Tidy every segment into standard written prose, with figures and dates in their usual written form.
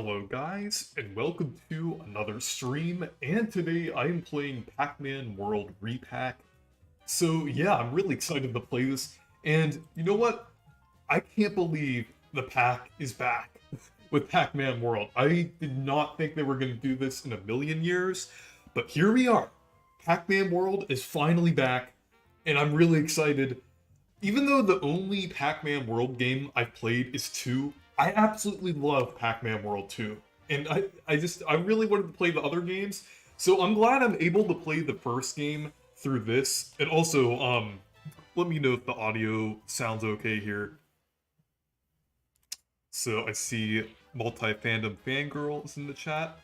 Hello guys, and welcome to another stream, and today I am playing Pac-Man World Re-Pac. So yeah, I'm really excited to play this, and you know what? I can't believe the pack is back with Pac-Man World. I did not think they were going to do this in a million years, but here we are. Pac-Man World is finally back, and I'm really excited. Even though the only Pac-Man World game I've played is 2, I absolutely love Pac-Man World 2. And I really wanted to play the other games, so I'm glad I'm able to play the first game through this. And also, let me know if the audio sounds okay here. So I see multi-fandom fangirls in the chat.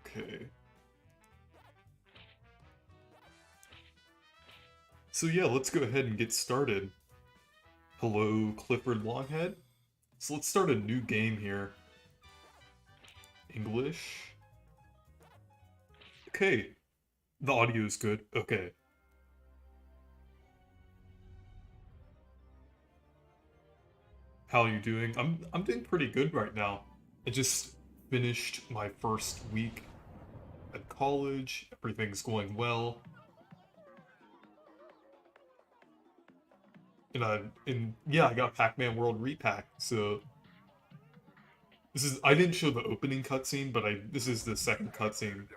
Okay. So yeah, let's go ahead and get started. Hello, Clifford Longhead. So let's start a new game here. English. Okay. The audio is good. Okay. How are you doing? I'm doing pretty good right now. I just finished my first week at college. Everything's going well. And yeah, I got Pac-Man World Re-Pac. So I didn't show the opening cutscene, but this is the second cutscene.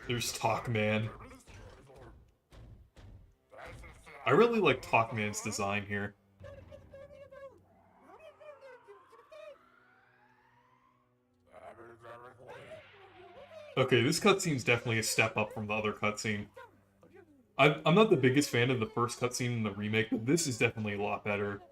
There's Talkman. I really like Talkman's design here. Okay, this cutscene's definitely a step up from the other cutscene. I'm not the biggest fan of the first cutscene in the remake, but this is definitely a lot better.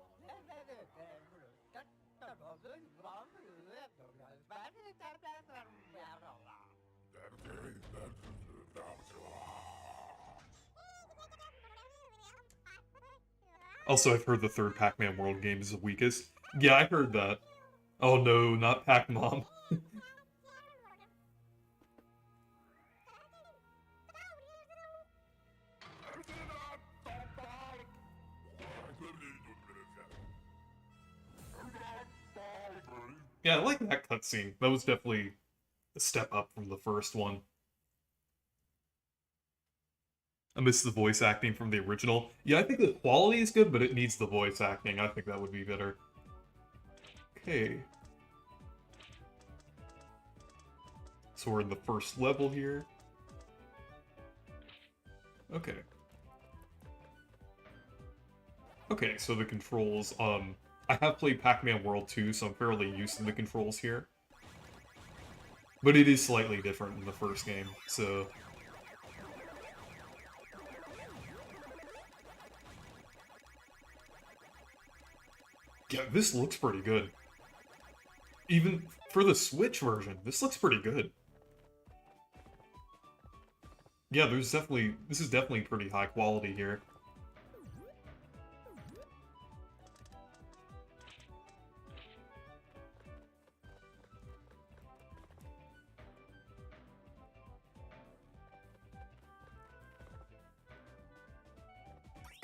Also, I've heard the third Pac-Man World game is the weakest. Yeah, I heard that. Oh no, not Pac-Mom. Yeah, I like that cutscene. That was definitely a step up from the first one. I miss the voice acting from the original. Yeah, I think the quality is good, but it needs the voice acting. I think that would be better. Okay. So we're in the first level here. Okay. Okay, so the controls, I have played Pac-Man World 2, so I'm fairly used to the controls here. But it is slightly different in the first game, so... Yeah, this looks pretty good. Even for the Switch version, this looks pretty good. Yeah, this is definitely pretty high quality here.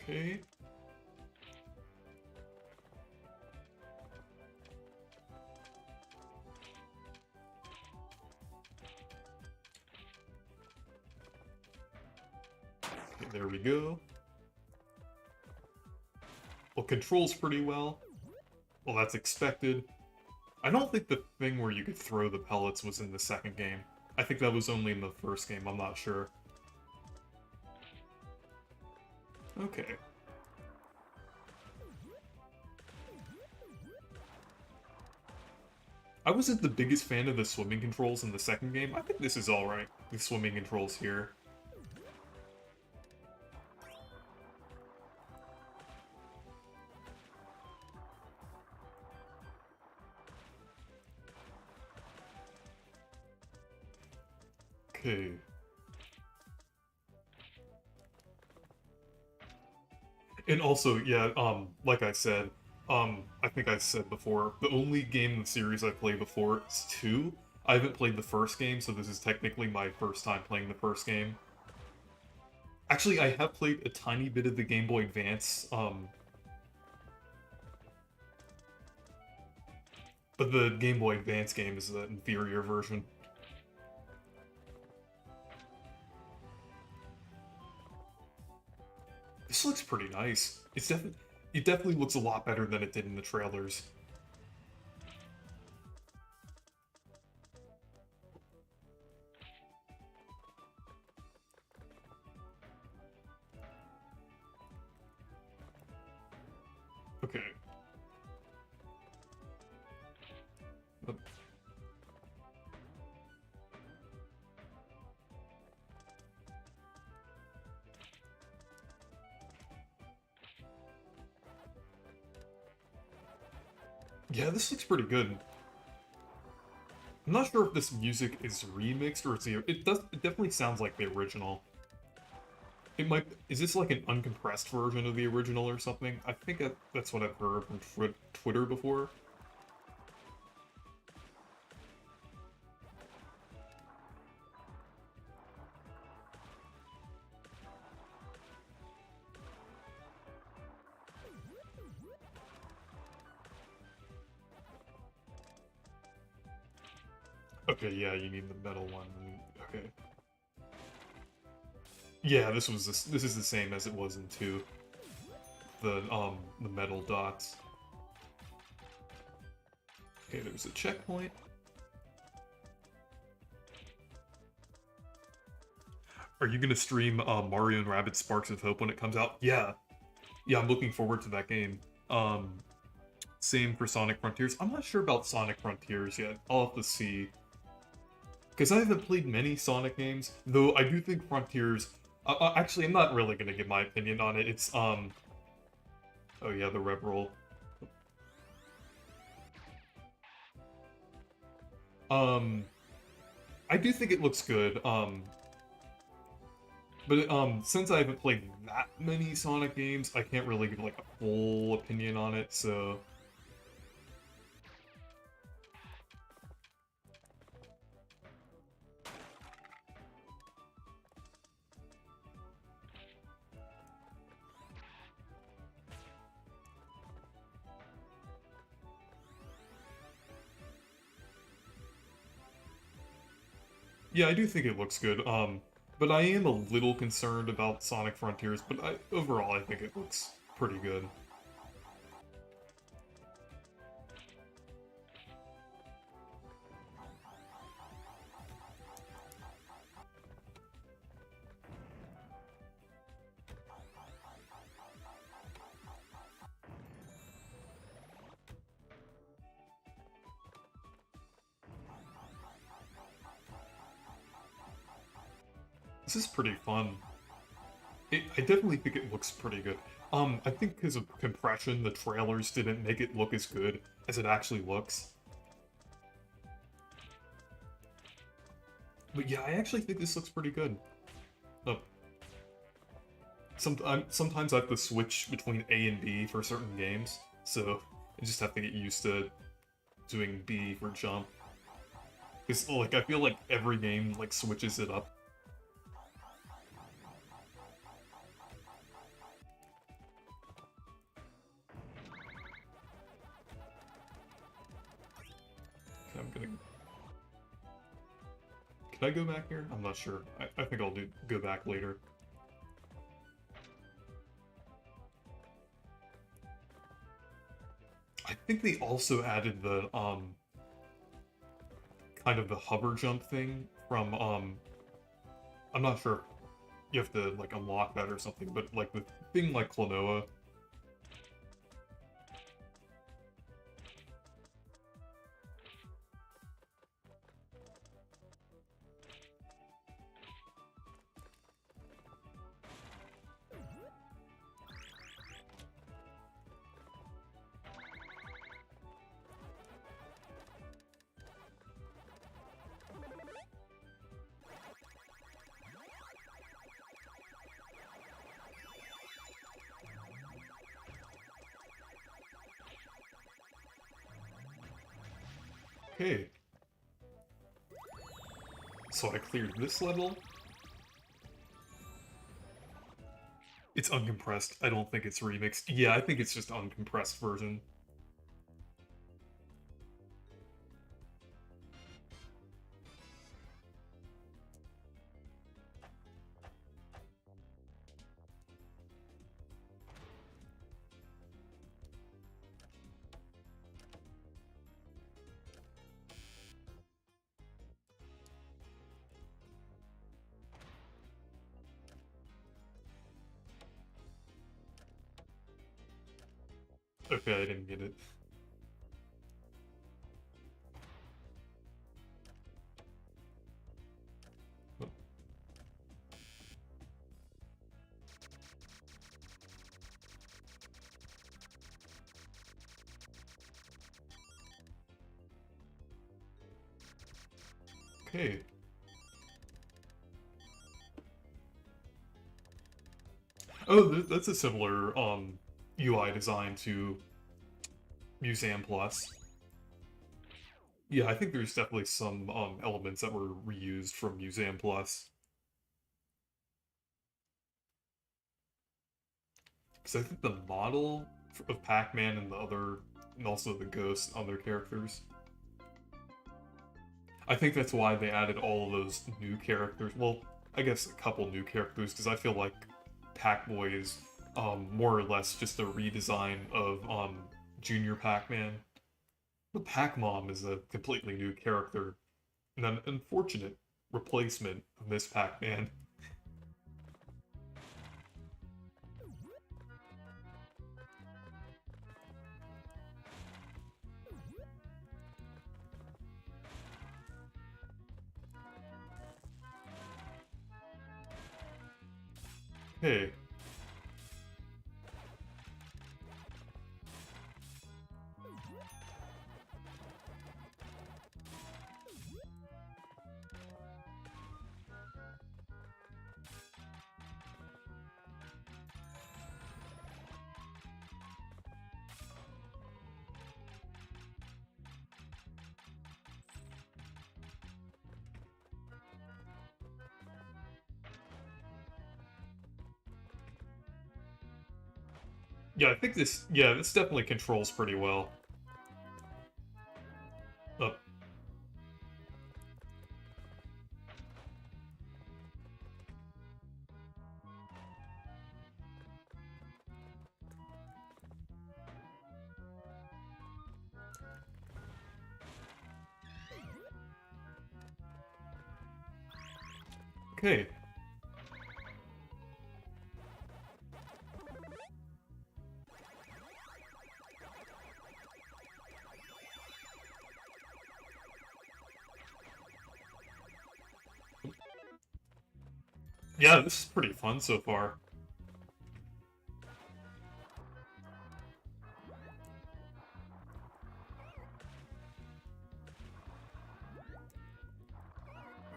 Okay. Okay, there we go. Well, controls pretty well. Well, that's expected. I don't think the thing where you could throw the pellets was in the second game. I think that was only in the first game, I'm not sure. Okay. I wasn't the biggest fan of the swimming controls in the second game. I think this is alright, the swimming controls here. Okay. And also, yeah, like I said, I think I said before, the only game in the series I played before is 2. I haven't played the first game, so this is technically my first time playing the first game. Actually, I have played a tiny bit of the Game Boy Advance, but the Game Boy Advance game is the inferior version. This looks pretty nice. It definitely looks a lot better than it did in the trailers. Okay. Yeah, this looks pretty good. I'm not sure if this music is remixed or it definitely sounds like the original. It might, is this like an uncompressed version of the original or something? I think that's what I've heard from Twitter before. Okay, yeah, you need the metal one. Okay. Yeah, this is the same as it was in 2. The metal dots. Okay, there's a checkpoint. Are you gonna stream Mario and Rabbids Sparks of Hope when it comes out? Yeah. Yeah, I'm looking forward to that game. Same for Sonic Frontiers. I'm not sure about Sonic Frontiers yet. I'll have to see. Because I haven't played many Sonic games, though I do think Frontiers... actually, I'm not really gonna give my opinion on it. It's, oh yeah, the Rev Roll. I do think it looks good, but, since I haven't played that many Sonic games, I can't really give, like, a full opinion on it, so... Yeah, I do think it looks good, but I am a little concerned about Sonic Frontiers, but overall I think it looks pretty good. This is pretty fun. I definitely think it looks pretty good. I think because of compression, the trailers didn't make it look as good as it actually looks. But yeah, I actually think this looks pretty good. Oh. Sometimes I have to switch between A and B for certain games, so I just have to get used to doing B for jump. Because, like, I feel like every game, like, switches it up. Okay, I'm gonna... Can I go back here? I'm not sure. I think I'll go back later. I think they also added the, kind of the hover jump thing from, I'm not sure if you have to, like, unlock that or something, but, like, the thing like Klonoa. Okay. So I cleared this level. It's uncompressed. I don't think it's remixed. Yeah, I think it's just uncompressed version. Okay, I didn't get it. Okay. Oh, that's a similar UI design to Museum Plus. Yeah, I think there's definitely some elements that were reused from Museum Plus. Because I think the model of Pac-Man and the other, and also the ghosts and other characters, I think that's why they added all of those new characters. Well, I guess a couple new characters, because I feel like Pac-Boy is more or less just a redesign of Junior Pac-Man. The Pac-Mom is a completely new character, and an unfortunate replacement of Miss Pac-Man. Hey, yeah, I think this, yeah, this definitely controls pretty well. Uh, okay. Yeah, this is pretty fun so far.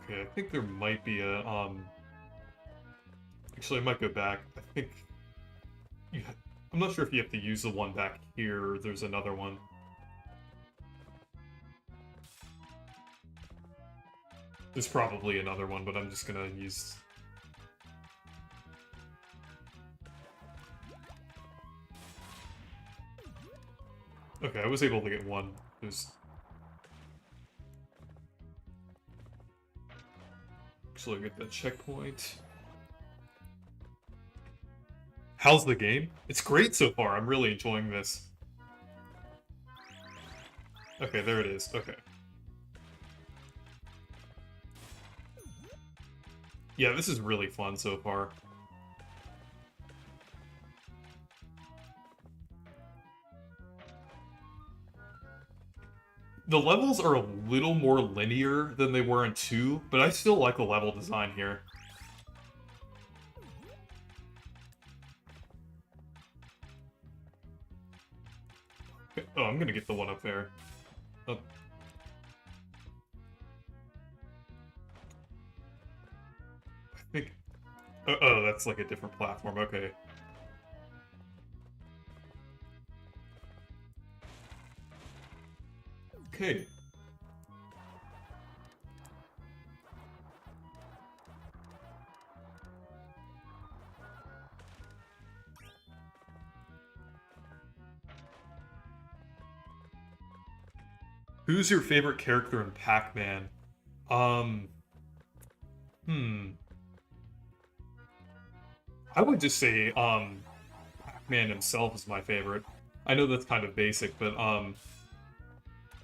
Okay, I think there might be a, actually, I might go back. I think, you, I'm not sure if you have to use the one back here, or there's another one. There's probably another one, but I'm just gonna use... Okay, I was able to get one. There's... Actually, get that checkpoint. How's the game? It's great so far. I'm really enjoying this. Okay, there it is. Okay. Yeah, this is really fun so far. The levels are a little more linear than they were in 2, but I still like the level design here. Okay. Oh, I'm gonna get the one up there. Oh. I think... Oh, that's like a different platform. Okay. Okay. Who's your favorite character in Pac-Man? Um, hmm. I would just say, Pac-Man himself is my favorite. I know that's kind of basic, but,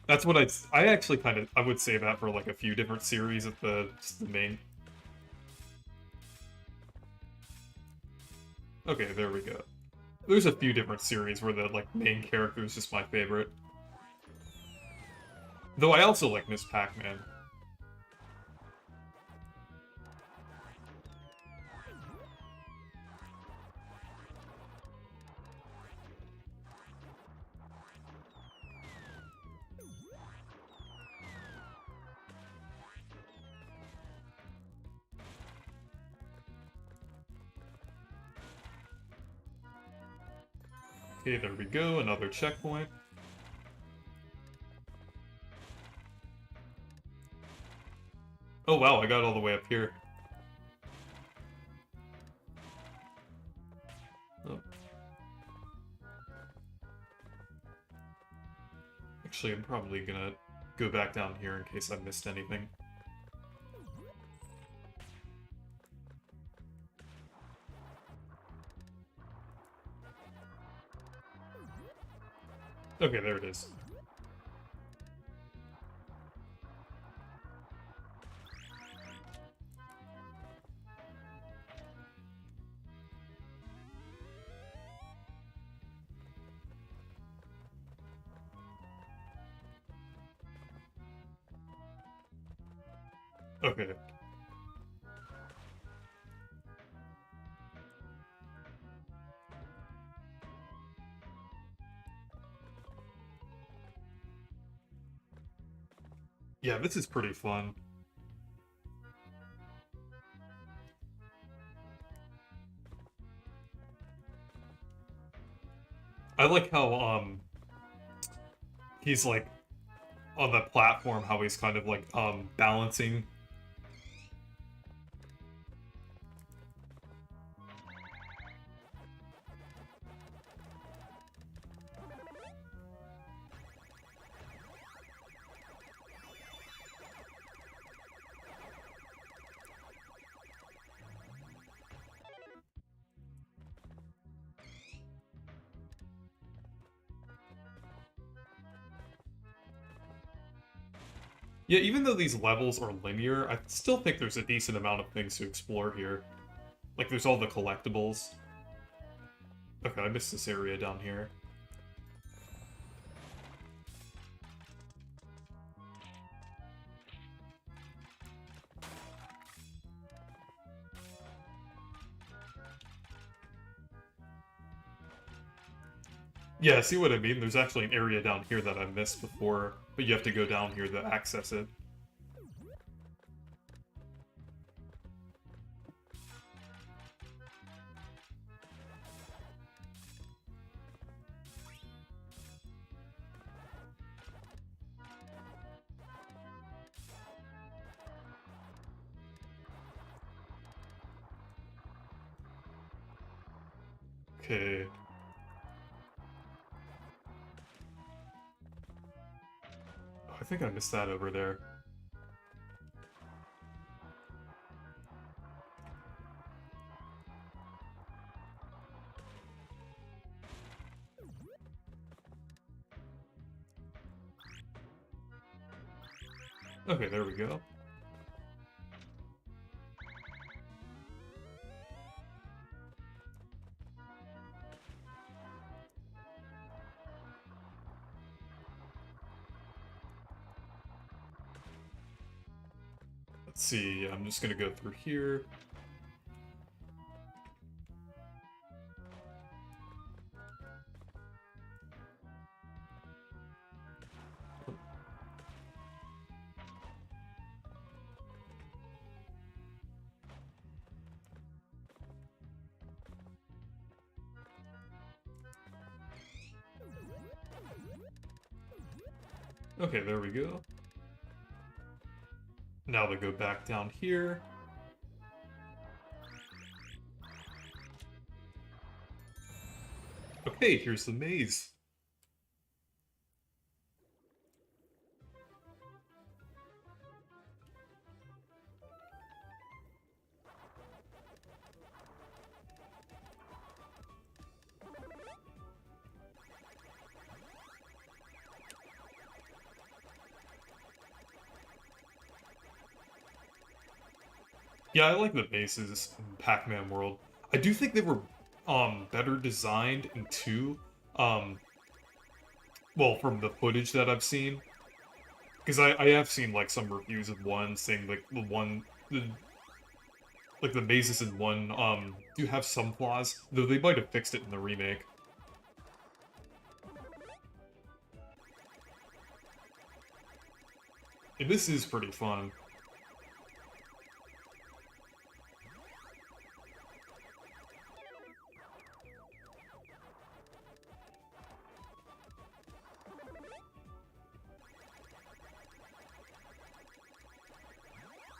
that's what I actually kind of, I would say that for, like, a few different series at just the main. Okay, there we go. There's a few different series where the, like, main character is just my favorite. Though I also like Miss Pac-Man. Okay, there we go, another checkpoint. Oh wow, I got all the way up here. Oh. Actually, I'm probably gonna go back down here in case I missed anything. Okay, there it is. Okay. Yeah, this is pretty fun. I like how, he's like, on the platform, how he's kind of like, balancing. Yeah, even though these levels are linear, I still think there's a decent amount of things to explore here. Like, there's all the collectibles. Okay, I missed this area down here. Yeah, see what I mean? There's actually an area down here that I missed before, but you have to go down here to access it. Okay. Oh, I think I missed that over there. Okay, there we go. Let's see, I'm just gonna go through here. Okay, there we go. Now they go back down here. Okay, here's the maze. Yeah, I like the bases in Pac-Man World. I do think they were better designed in 2. Um, well, from the footage that I've seen, because I have seen like some reviews of 1 saying like the bases in 1 do have some flaws, though they might have fixed it in the remake. And this is pretty fun.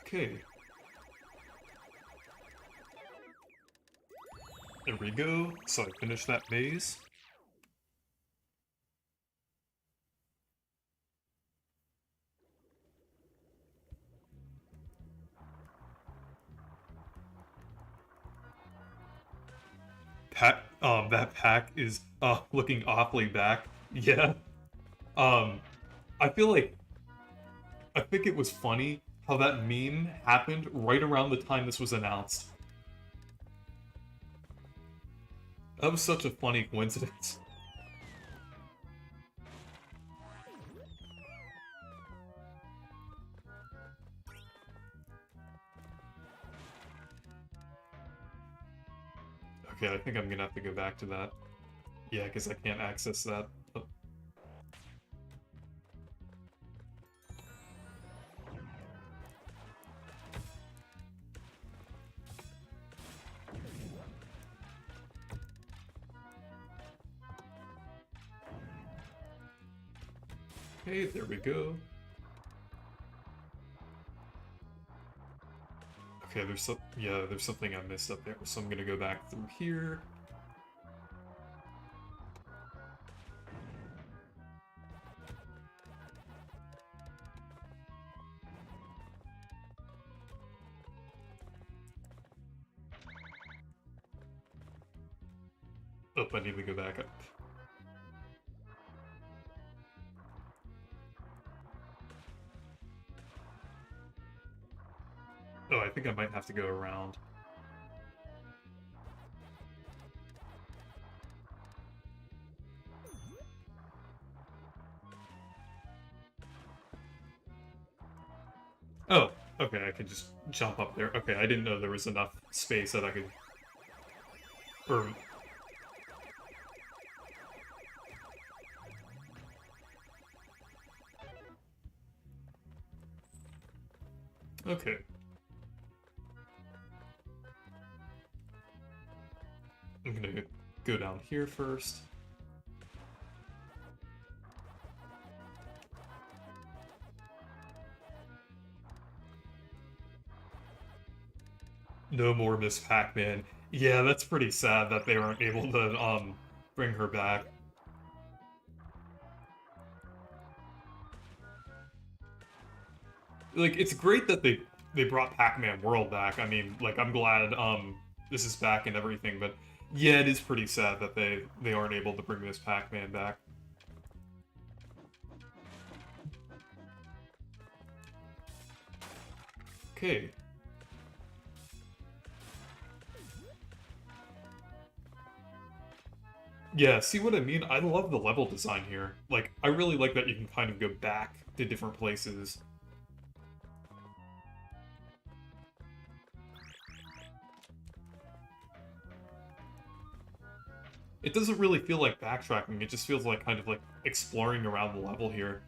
Okay. There we go. So I finished that maze. That pack is looking awfully back. Yeah. Um, I feel like I think it was funny how that meme happened right around the time this was announced. That was such a funny coincidence. Okay, I think I'm gonna have to go back to that. Yeah, because I can't access that. Oh, okay, there we go. Okay, there's something I missed up there, so I'm gonna go back through here. Oh, I need to go back up. Oh, I think I might have to go around. Oh, okay, I can just jump up there. Okay, I didn't know there was enough space that I could... Or... Okay. I'm gonna go down here first. No more Miss Pac-Man. Yeah, that's pretty sad that they weren't able to, bring her back. Like, it's great that they brought Pac-Man World back. I mean, like, I'm glad, this is back and everything, but yeah, it is pretty sad that they aren't able to bring Miss Pac-Man back. Okay. Yeah, see what I mean? I love the level design here. Like, I really like that you can kind of go back to different places. It doesn't really feel like backtracking, it just feels like kind of like exploring around the level here.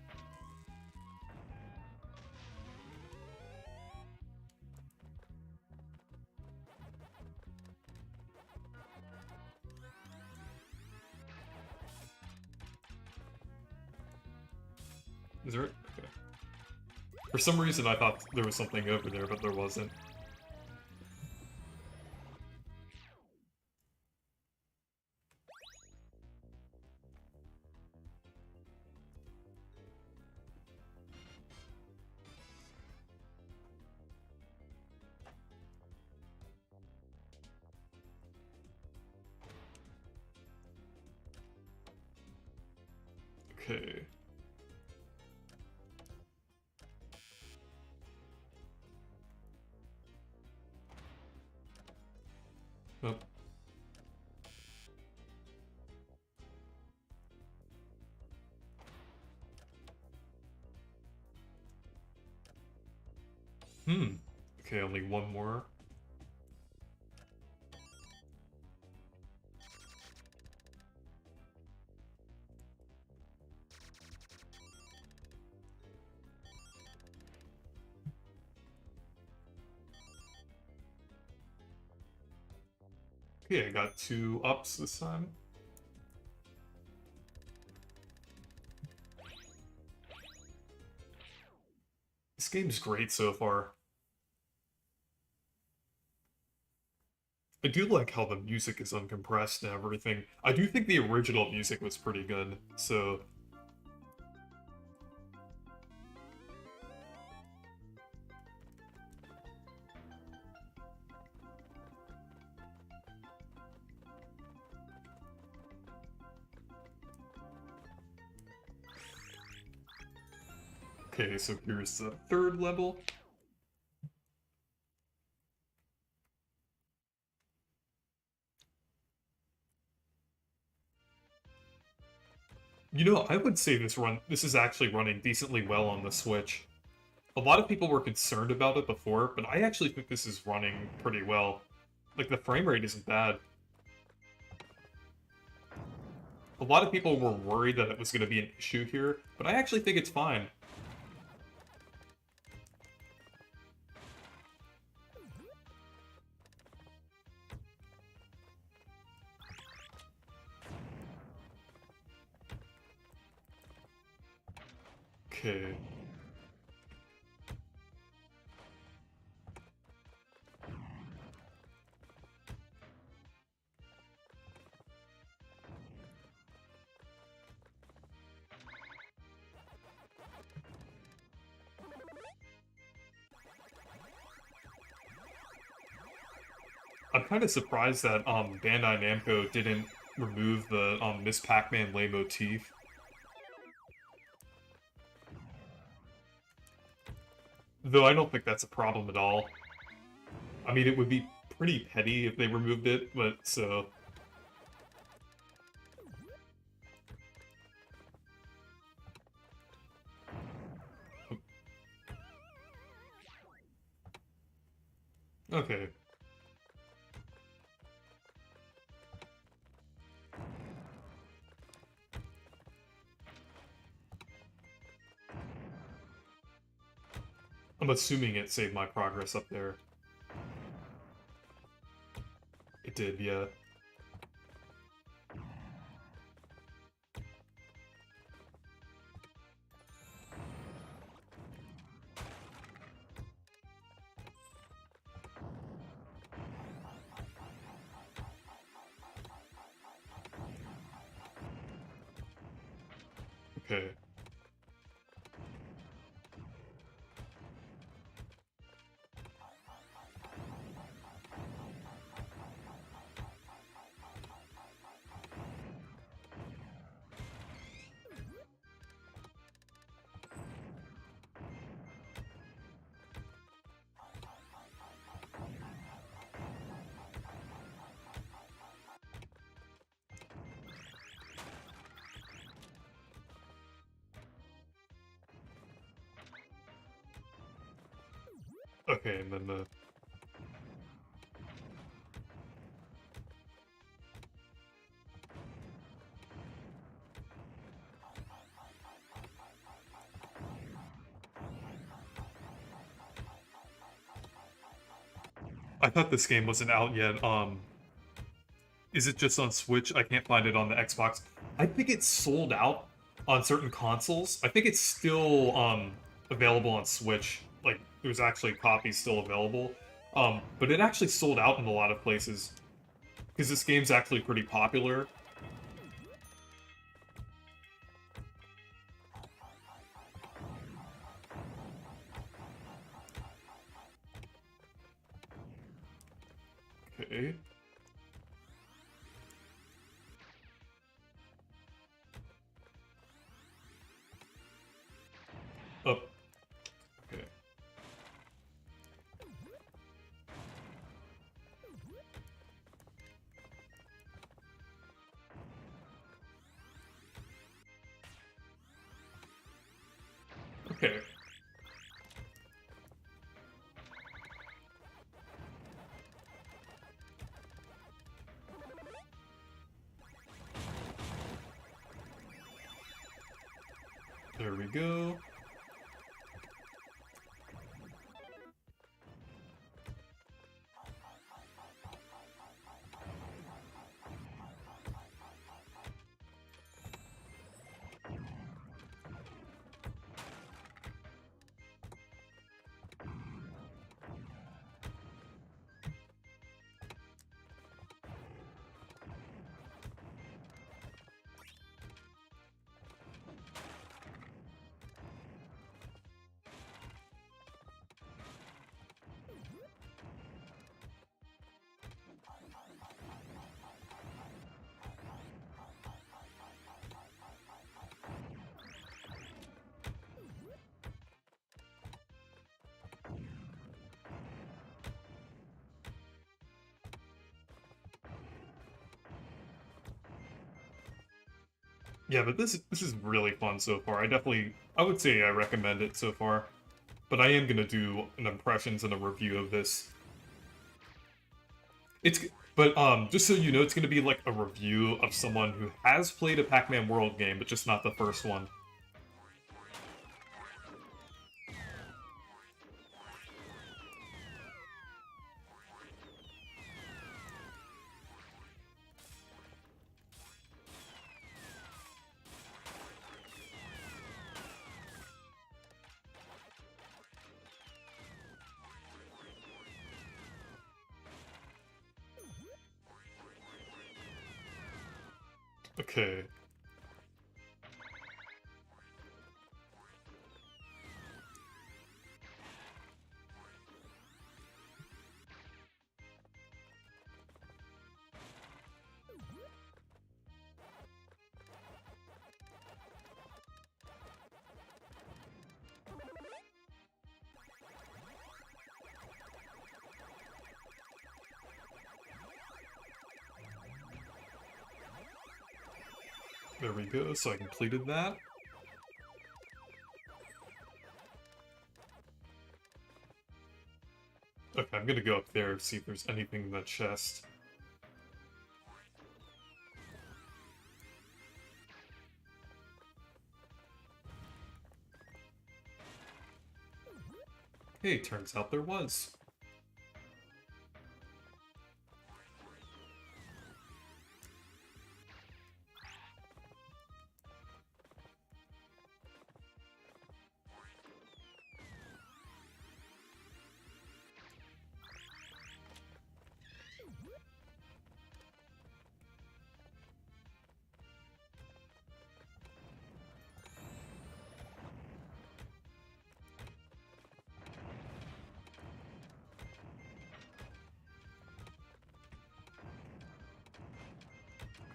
Is there... Okay. For some reason I thought there was something over there, but there wasn't. Okay. Oh. Okay, only one more. Okay, I got 2 ups this time. This game's great so far. I do like how the music is uncompressed and everything. I do think the original music was pretty good, so... Okay, so here's the 3rd level. You know, I would say this is actually running decently well on the Switch. A lot of people were concerned about it before, but I actually think this is running pretty well. Like, the frame rate isn't bad. A lot of people were worried that it was going to be an issue here, but I actually think it's fine. Okay. I'm kind of surprised that Bandai Namco didn't remove the Miss Pac-Man leitmotif. Though I don't think that's a problem at all. I mean, it would be pretty petty if they removed it, but so... Okay. I'm assuming it saved my progress up there. It did, yeah. Okay. Okay, and then the... I thought this game wasn't out yet. Is it just on Switch? I can't find it on the Xbox. I think it's sold out on certain consoles. I think it's still available on Switch. Like, there's actually copies still available. But it actually sold out in a lot of places. Because this game's actually pretty popular. Okay. Up. Okay. Okay. There we go. Yeah, but this is really fun so far. I would say I recommend it so far. But I am gonna do an impressions and a review of this. Just so you know, it's gonna be like a review of someone who has played a Pac-Man World game, but just not the first one. Okay. There we go, so I completed that. Okay, I'm gonna go up there, see if there's anything in that chest. Hey, turns out there was.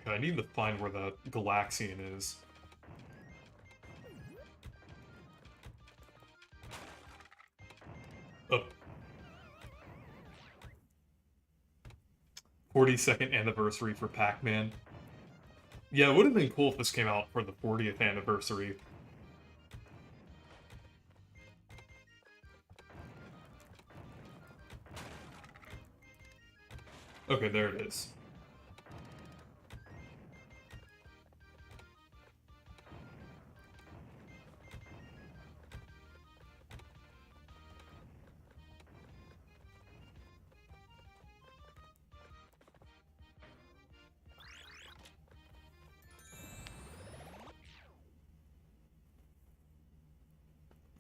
Okay, I need to find where that Galaxian is. Oh. 42nd anniversary for Pac-Man. Yeah, it would have been cool if this came out for the 40th anniversary. Okay, there it is.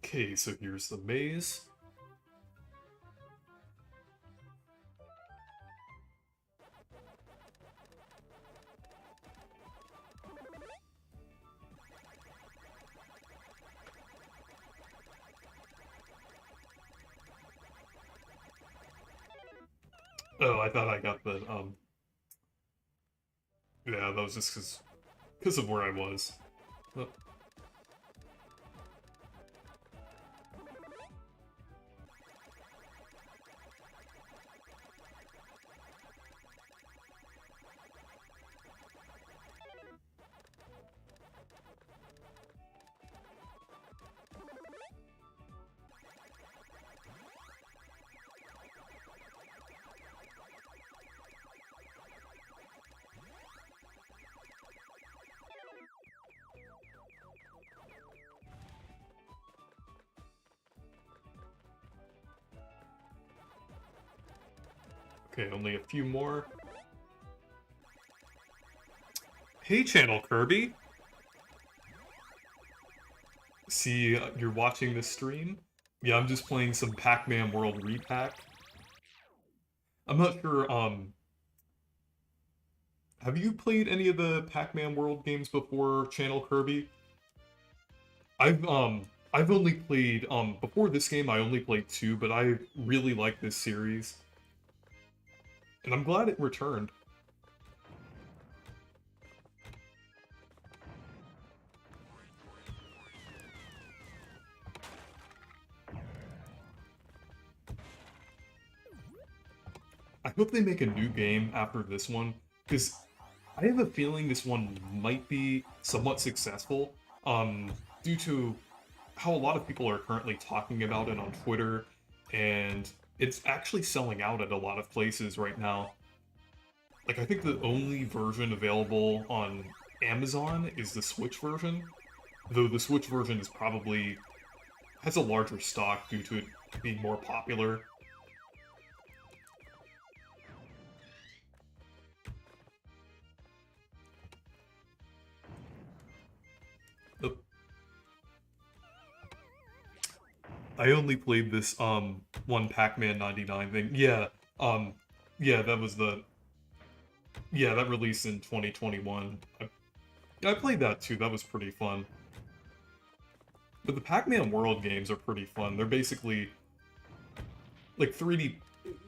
Okay, so here's the maze. Oh, I thought I got the, yeah, that was just because of where I was. Oh. Okay, only a few more. Hey, Channel Kirby! See, you're watching this stream? Yeah, I'm just playing some Pac-Man World Re-Pac. I'm not sure, have you played any of the Pac-Man World games before, Channel Kirby? I've only played, before this game I only played 2, but I really like this series. And I'm glad it returned. I hope they make a new game after this one, because I have a feeling this one might be somewhat successful, due to how a lot of people are currently talking about it on Twitter, and it's actually selling out at a lot of places right now. Like, I think the only version available on Amazon is the Switch version, though the Switch version is probably has a larger stock due to it being more popular. The I only played this one Pac-Man 99 thing. Yeah, um yeah, that was the yeah, that released in 2021. I played that too. That was pretty fun. But the Pac-Man World games are pretty fun. They're basically like 3D.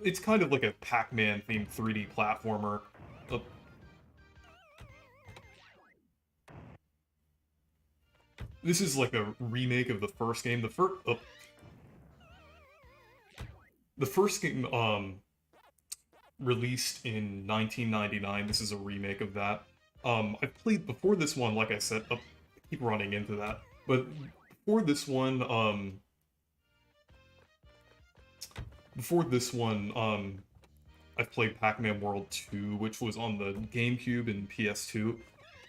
It's kind of like a Pac-Man themed 3D platformer. Uh, this is like a remake of the first game. The first game released in 1999. This is a remake of that. I've played before this one, like I said, I keep running into that. But before this one, I've played Pac-Man World 2, which was on the GameCube and PS2.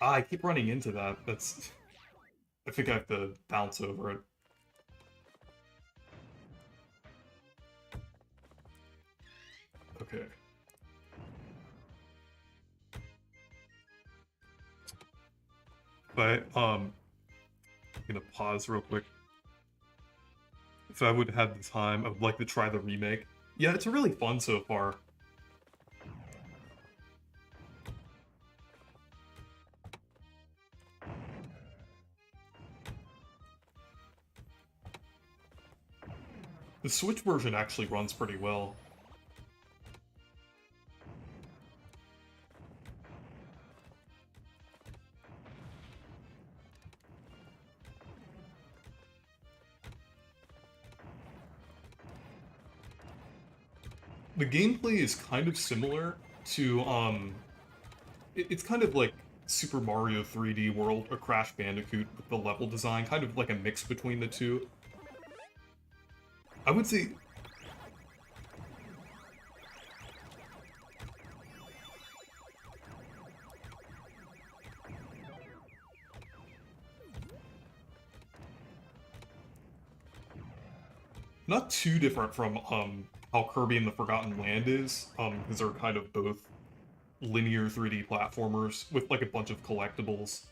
Ah, I keep running into that. That's... I think I have to bounce over it. Okay. But, I'm gonna pause real quick. If I would have the time, I would like to try the remake. Yeah, it's really fun so far. The Switch version actually runs pretty well. The gameplay is kind of similar to, it's kind of like Super Mario 3D World or Crash Bandicoot with the level design, kind of like a mix between the two. I would say... not too different from, how Kirby and the Forgotten Land is, because they're kind of both linear 3D platformers with like a bunch of collectibles.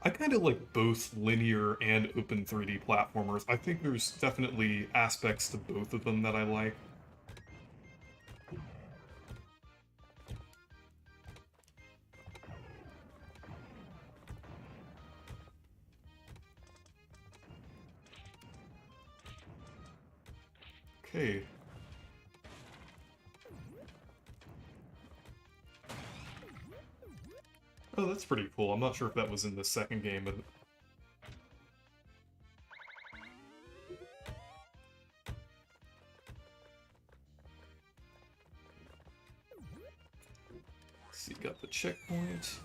I kind of like both linear and open 3D platformers. I think there's definitely aspects to both of them that I like. Okay. Oh, that's pretty cool. I'm not sure if that was in the second game, but... Let's see, got the checkpoint.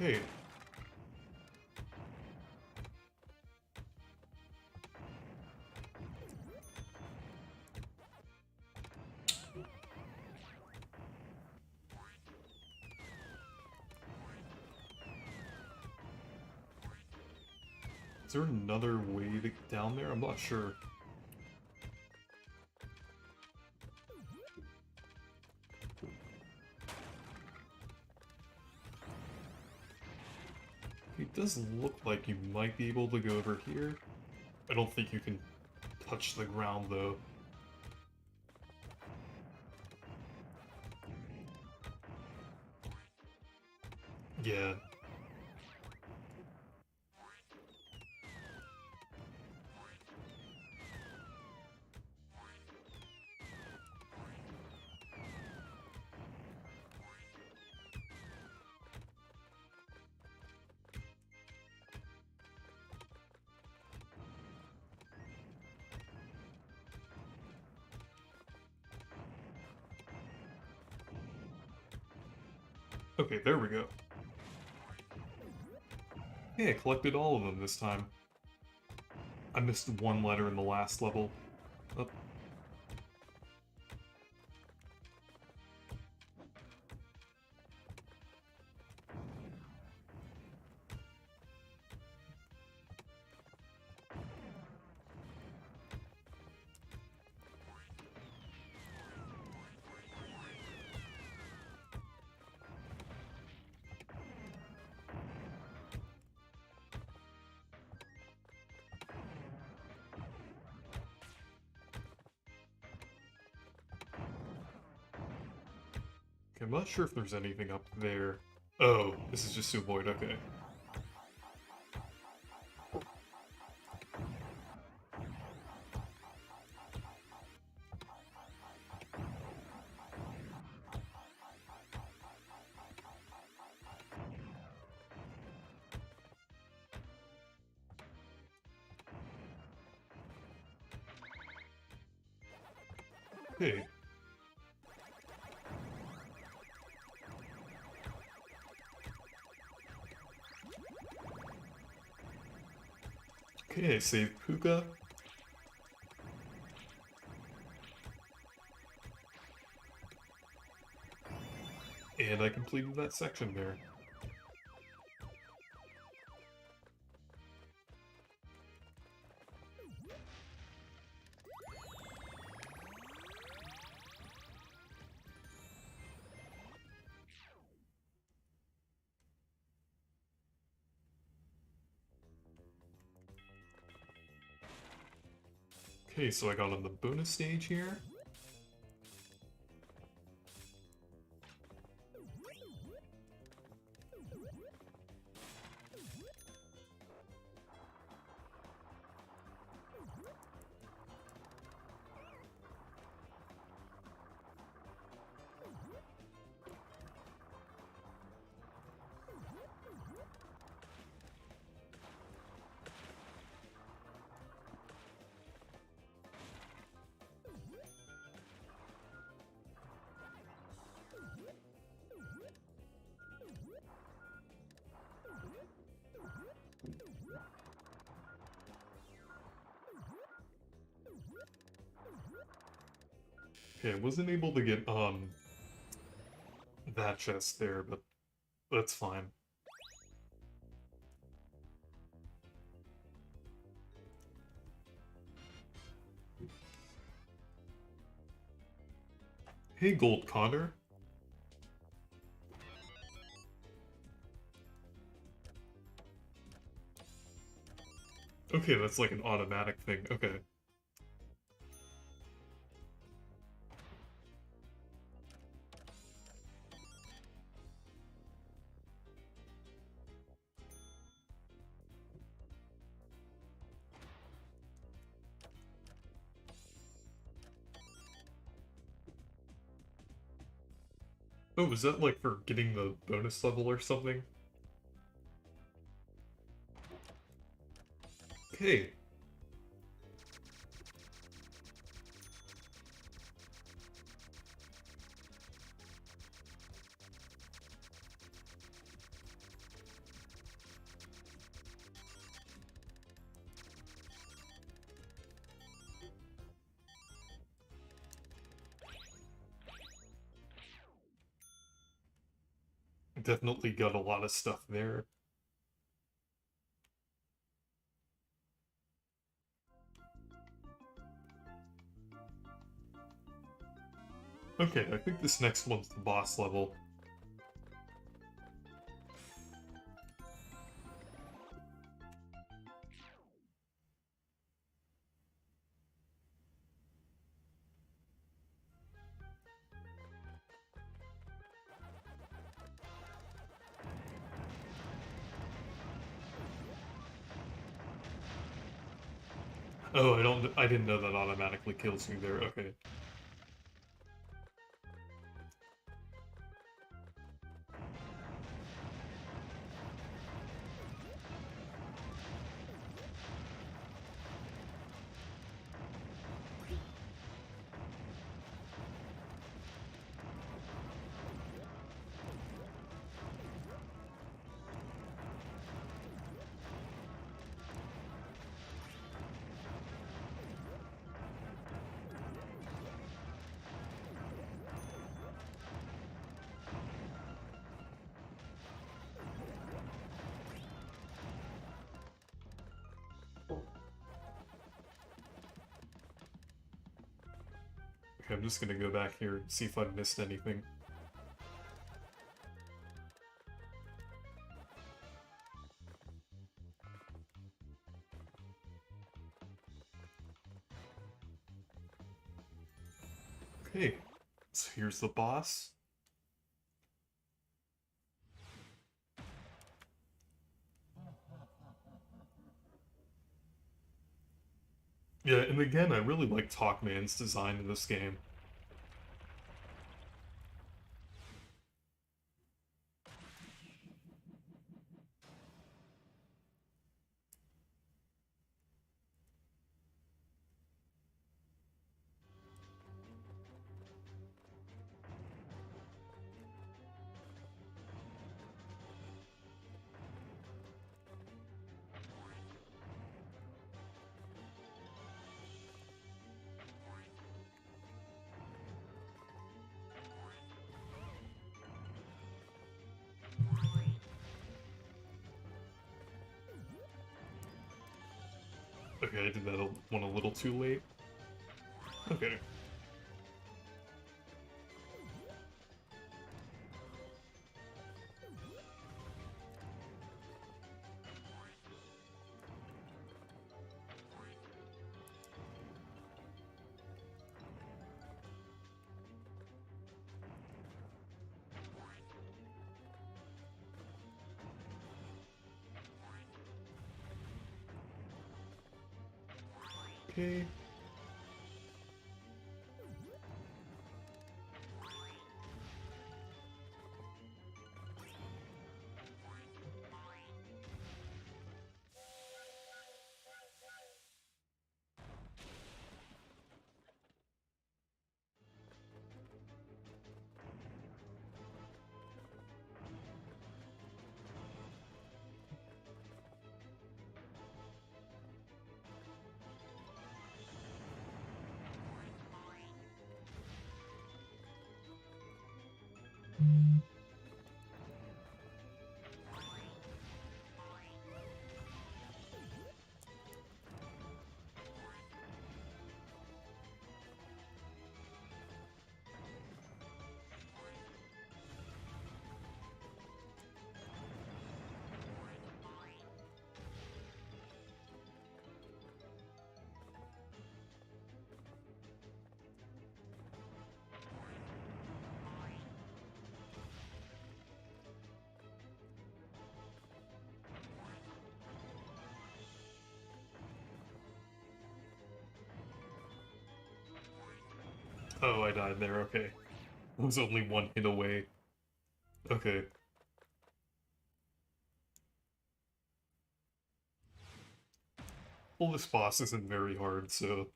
Okay. Is there another way to get down there? I'm not sure. It does look like you might be able to go over here. I don't think you can touch the ground, though. Yeah. Okay, there we go. Hey, I collected all of them this time. I missed one letter in the last level. Oh. Okay, I'm not sure if there's anything up there. Oh, this is just to avoid, okay. Hey. Okay, I saved Puka. And I completed that section there. Okay, so I got on the bonus stage here. Okay, I wasn't able to get, that chest there, but that's fine. Hey, Gold Connor. Okay, that's like an automatic thing, okay. Oh, is that like for getting the bonus level or something? Okay. Definitely got a lot of stuff there. Okay, I think this next one's the boss level. Oh, I didn't know that automatically kills you there. Okay. Okay, I'm just gonna go back here and see if I missed anything. Okay, so here's the boss. Yeah, and again, I really like Pac-Man's design in this game. Okay, I did that one a little too late. Okay. Okay. Oh, I died there, okay. I was only one hit away. Okay. Well, this boss isn't very hard, so...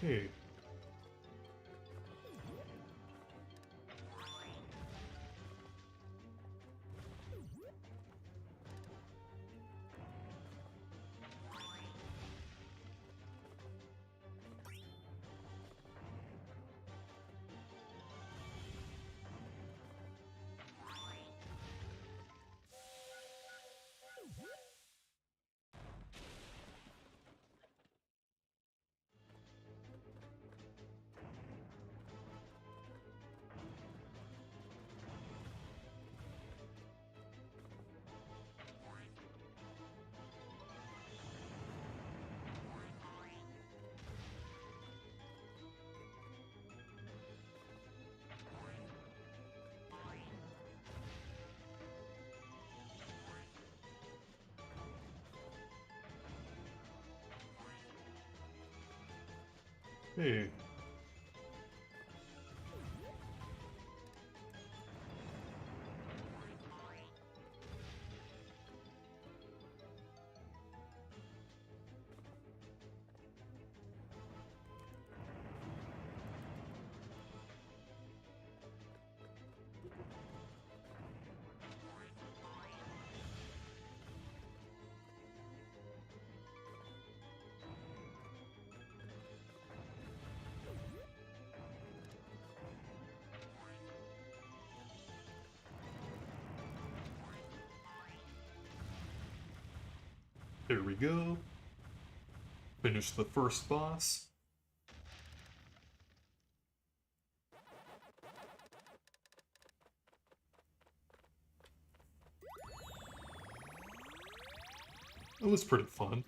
Okay. Hey. There we go. Finish the first boss. It was pretty fun.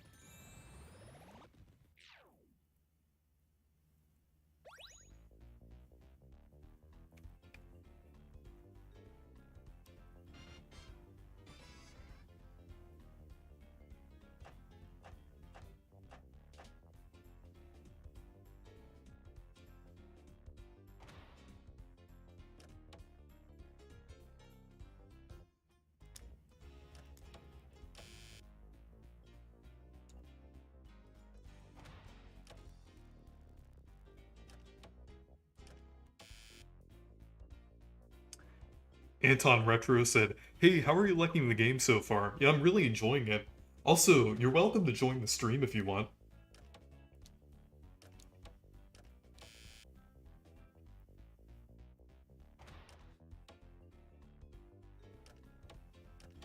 Anton Retro said, "Hey, how are you liking the game so far? Yeah, I'm really enjoying it. Also, you're welcome to join the stream if you want."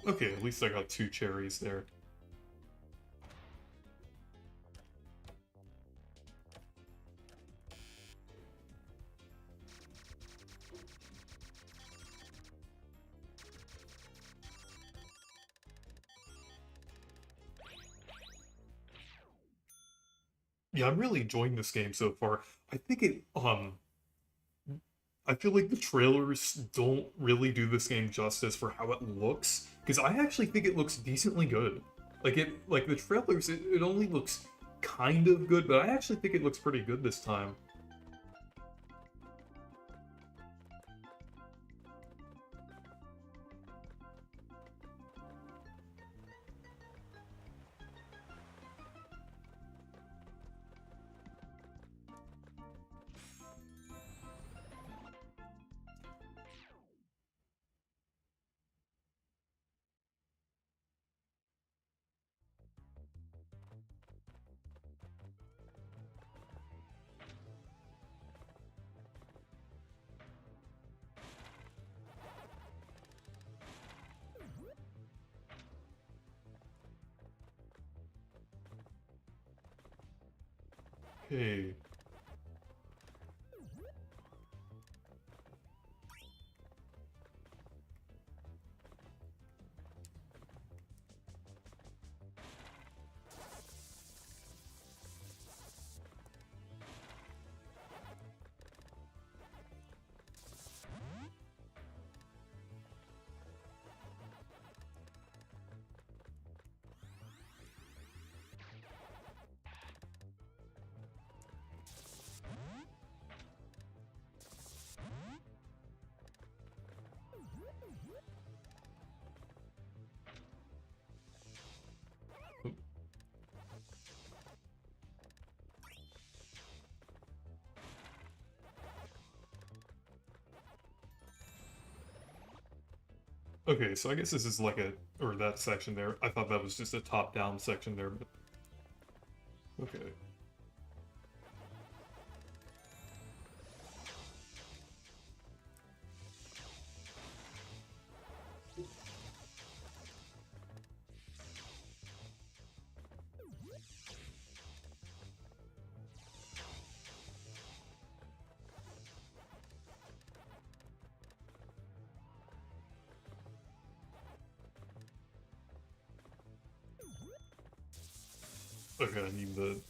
Okay, at least I got 2 cherries there. Yeah, I'm really enjoying this game so far. I think I feel like the trailers don't really do this game justice for how it looks, because I actually think it looks decently good. Like the trailers, it only looks kind of good, but I actually think it looks pretty good this time. Okay. Okay, so I guess this is like a, or that section there. I thought that was just a top-down section there, but okay. Okay, I need the...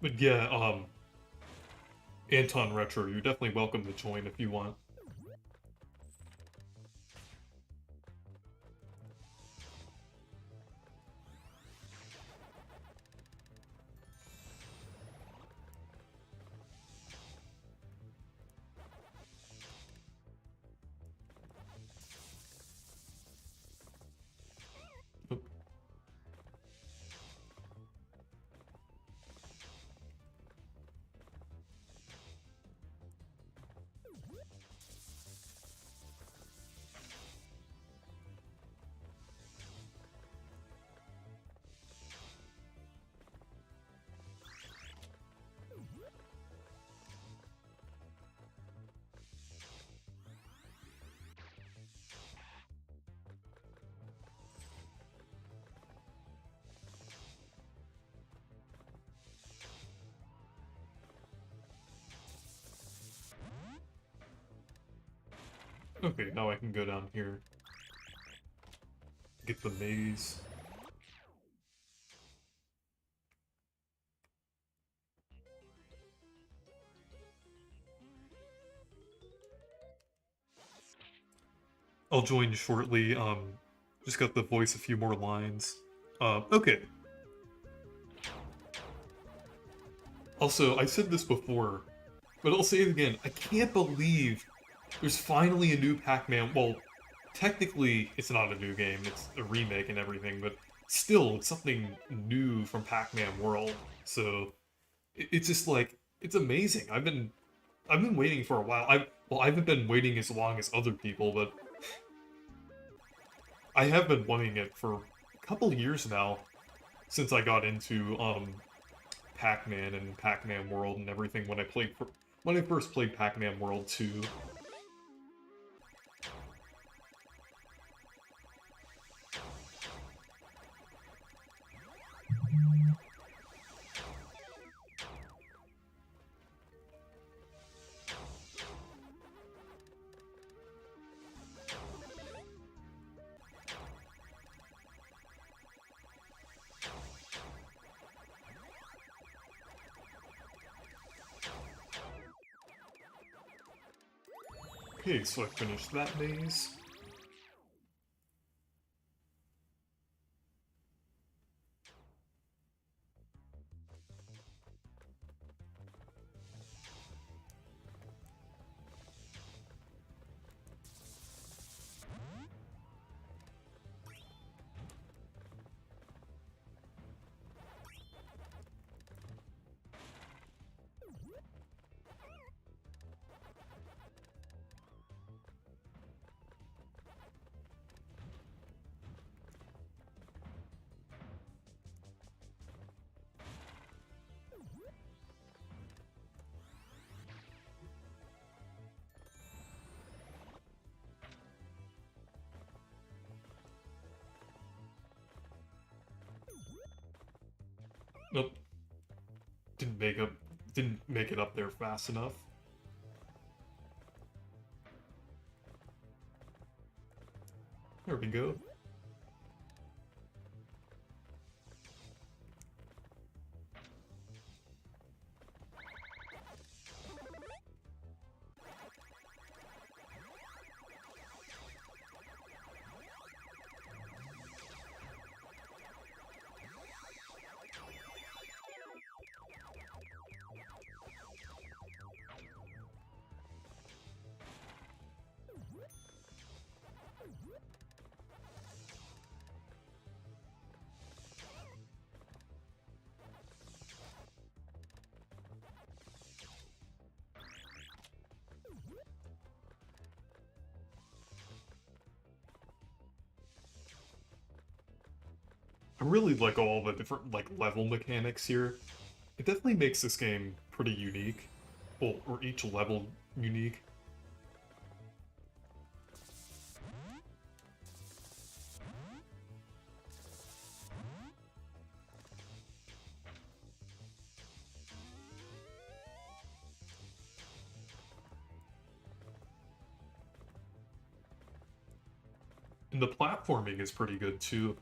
But yeah, Anton Retro, you're definitely welcome to join if you want. Okay, now I can go down here. Get the maze. I'll join shortly, just got to voice a few more lines. Okay. Also, I said this before, but I'll say it again. I can't believe there's finally a new Pac-Man. Well, technically, it's not a new game. It's a remake and everything, but still, it's something new from Pac-Man World. So, it's just like, it's amazing. I've been waiting for a while. Well, I haven't been waiting as long as other people, but I have been wanting it for a couple years now, since I got into, Pac-Man and Pac-Man World and everything when I first played Pac-Man World 2. Okay, so I finished that maze. Nope, didn't make up, didn't make it up there fast enough. There we go. I really like all the different like level mechanics here. It definitely makes this game pretty unique. Well, or each level unique. And the platforming is pretty good too.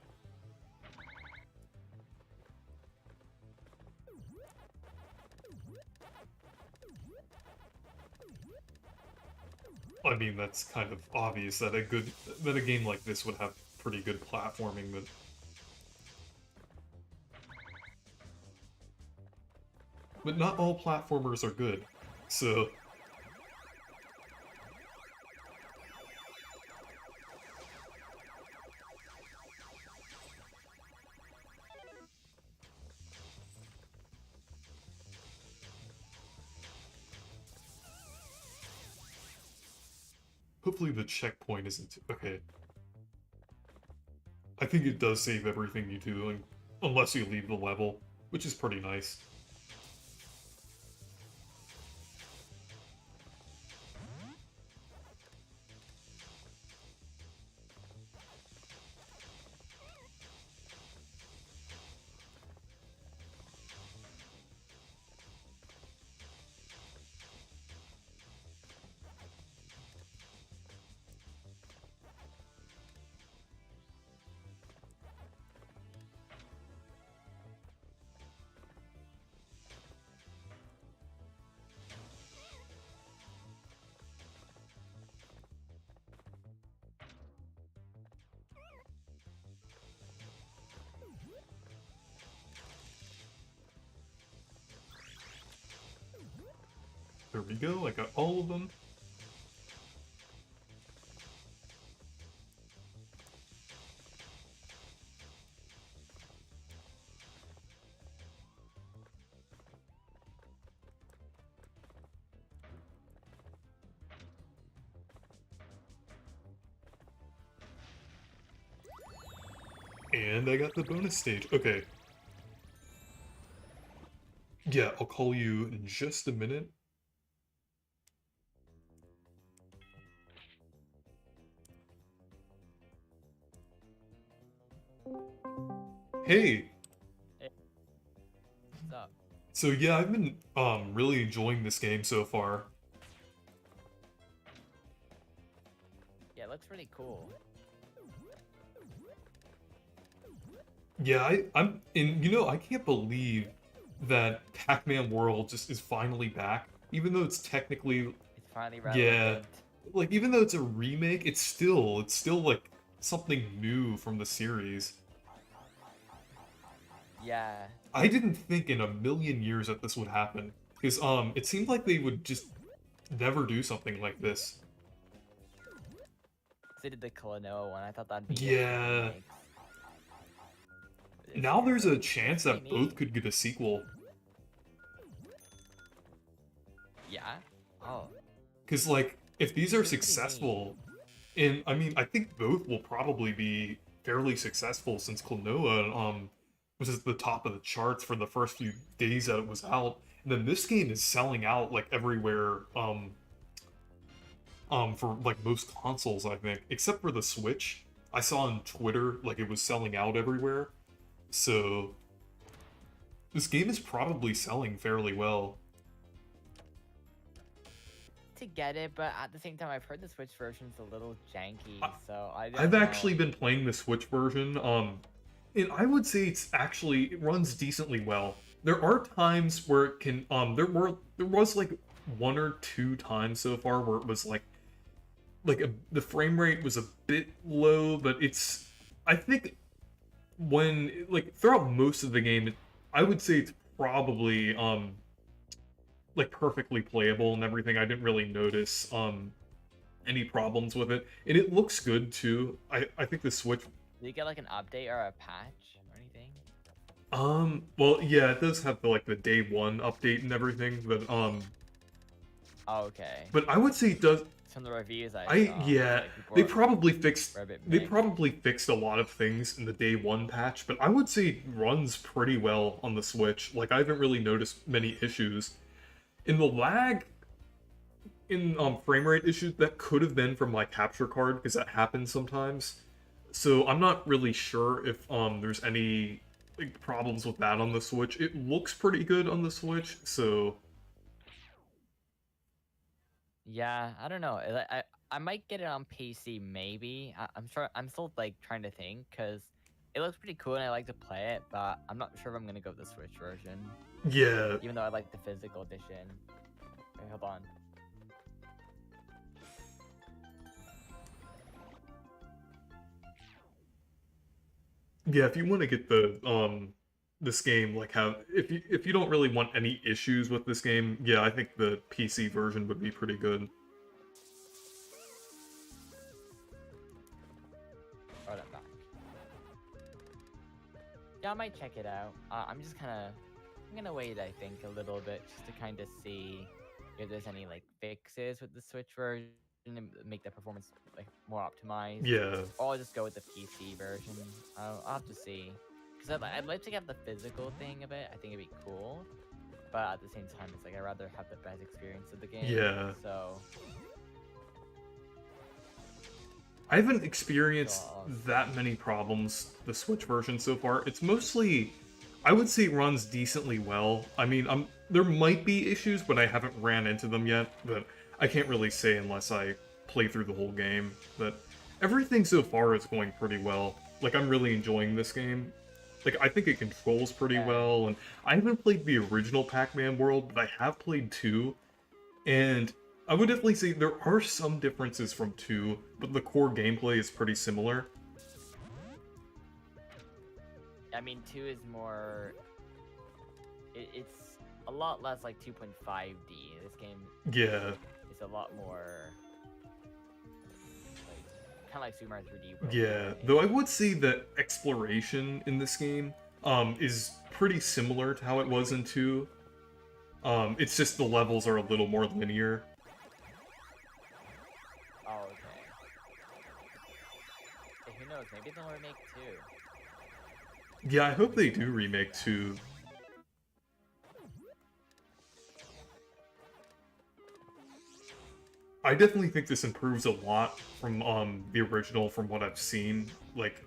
I mean, that's kind of obvious that a game like this would have pretty good platforming, but not all platformers are good. So hopefully the checkpoint isn't okay. I think it does save everything you do, unless you leave the level, which is pretty nice. There we go, I got all of them. And I got the bonus stage. Okay. Yeah, I'll call you in just a minute. Hey! Hey, what's up? So yeah, I've been really enjoying this game so far. Yeah, it looks pretty cool. Yeah, I'm and you know, I can't believe that Pac-Man World just is finally back. Even though it's technically It's finally yeah, relevant. like even though it's a remake, it's still like something new from the series. Yeah. I didn't think in a million years that this would happen. Because it seemed like they would just never do something like this. They did the Klonoa one. I thought that'd be a few Yeah. remakes. Now there's a That's chance pretty that both neat. could get a sequel. Yeah? Oh, Because, like, if these are that's pretty neat. successful, and I mean, I think both will probably be fairly successful since Klonoa, was at the top of the charts for the first few days that it was out. And then this game is selling out, like, everywhere, for, like, most consoles, I think. Except for the Switch. I saw on Twitter, like, it was selling out everywhere. So, this game is probably selling fairly well. To get it, but at the same time, I've heard the Switch version's a little janky, I- so I don't I've know. actually been playing the Switch version, and I would say it runs decently well. There are times where it can, there was like one or two times so far where it was the frame rate was a bit low, but I think like throughout most of the game, I would say it's probably, like perfectly playable and everything. I didn't really notice, any problems with it. And it looks good too. I think the Switch. Did you get like an update or a patch or anything? Well, yeah, it does have the day one update and everything, Oh, okay. but I would say it does. from the reviews I I saw, yeah, like people they probably were a bit they mixed. probably fixed a lot of things in the day one patch, but I would say it runs pretty well on the Switch. Like I haven't really noticed many issues. In the lag, in frame rate issues, that could have been from my capture card because that happens sometimes. So I'm not really sure if there's any like, problems with that on the Switch. It looks pretty good on the Switch, so Yeah, I don't know. I might get it on PC maybe. I'm sure I'm still like trying to think because it looks pretty cool and I like to play it, but I'm not sure if I'm gonna go with the Switch version, yeah. even though I like the physical edition. Wait, hold on. Yeah, if you want to get this game like have if you don't really want any issues with this game, yeah, I think the PC version would be pretty good. Brought it back. Yeah, I might check it out. I'm gonna wait. I think a little bit just to kind of see if there's any like fixes with the Switch version and make the performance like more optimized. Yeah. Or I'll just go with the PC version. I'll have to see. Because I'd like to get the physical thing of it. I think it'd be cool. But at the same time, it's like I'd rather have the best experience of the game. Yeah. So I haven't experienced So, that many problems the Switch version so far. It's mostly I would say it runs decently well. I mean, there might be issues, but I haven't ran into them yet, but I can't really say unless I play through the whole game. But everything so far is going pretty well. Like I'm really enjoying this game. Like I think it controls pretty yeah. well, and I haven't played the original Pac-Man world, but I have played 2, and I would definitely say there are some differences from 2, but the core gameplay is pretty similar. I mean, 2 is more. It's a lot less like 2.5D. This game Yeah. is a lot more like kind of like Super Mario 3D World. Yeah, though I would say that exploration in this game is pretty similar to how it was in 2. It's just the levels are a little more linear. Oh, okay. Hey, who knows? Maybe they'll remake 2. Yeah, I hope they do remake 2. I definitely think this improves a lot from the original from what I've seen. Like,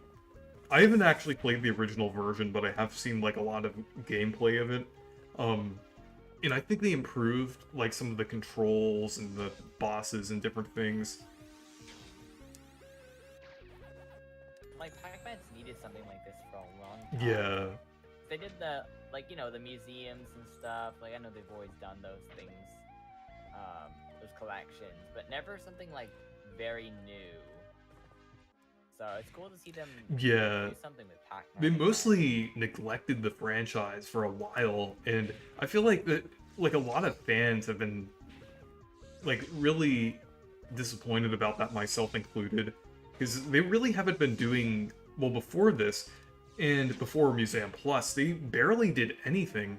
I haven't actually played the original version, but I have seen like a lot of gameplay of it. And I think they improved like some of the controls and the bosses and different things. Like Pac-Man's needed something like this for a long time. Yeah. They did the like the museums and stuff. Like I know they've always done those things, those collections, but never something like very new. So it's cool to see them Yeah. do something with Pac-Man. They again. mostly neglected the franchise for a while, and I feel like that like a lot of fans have been like really disappointed about that, myself included, because they really haven't been doing well before this and before Museum Plus. They barely did anything.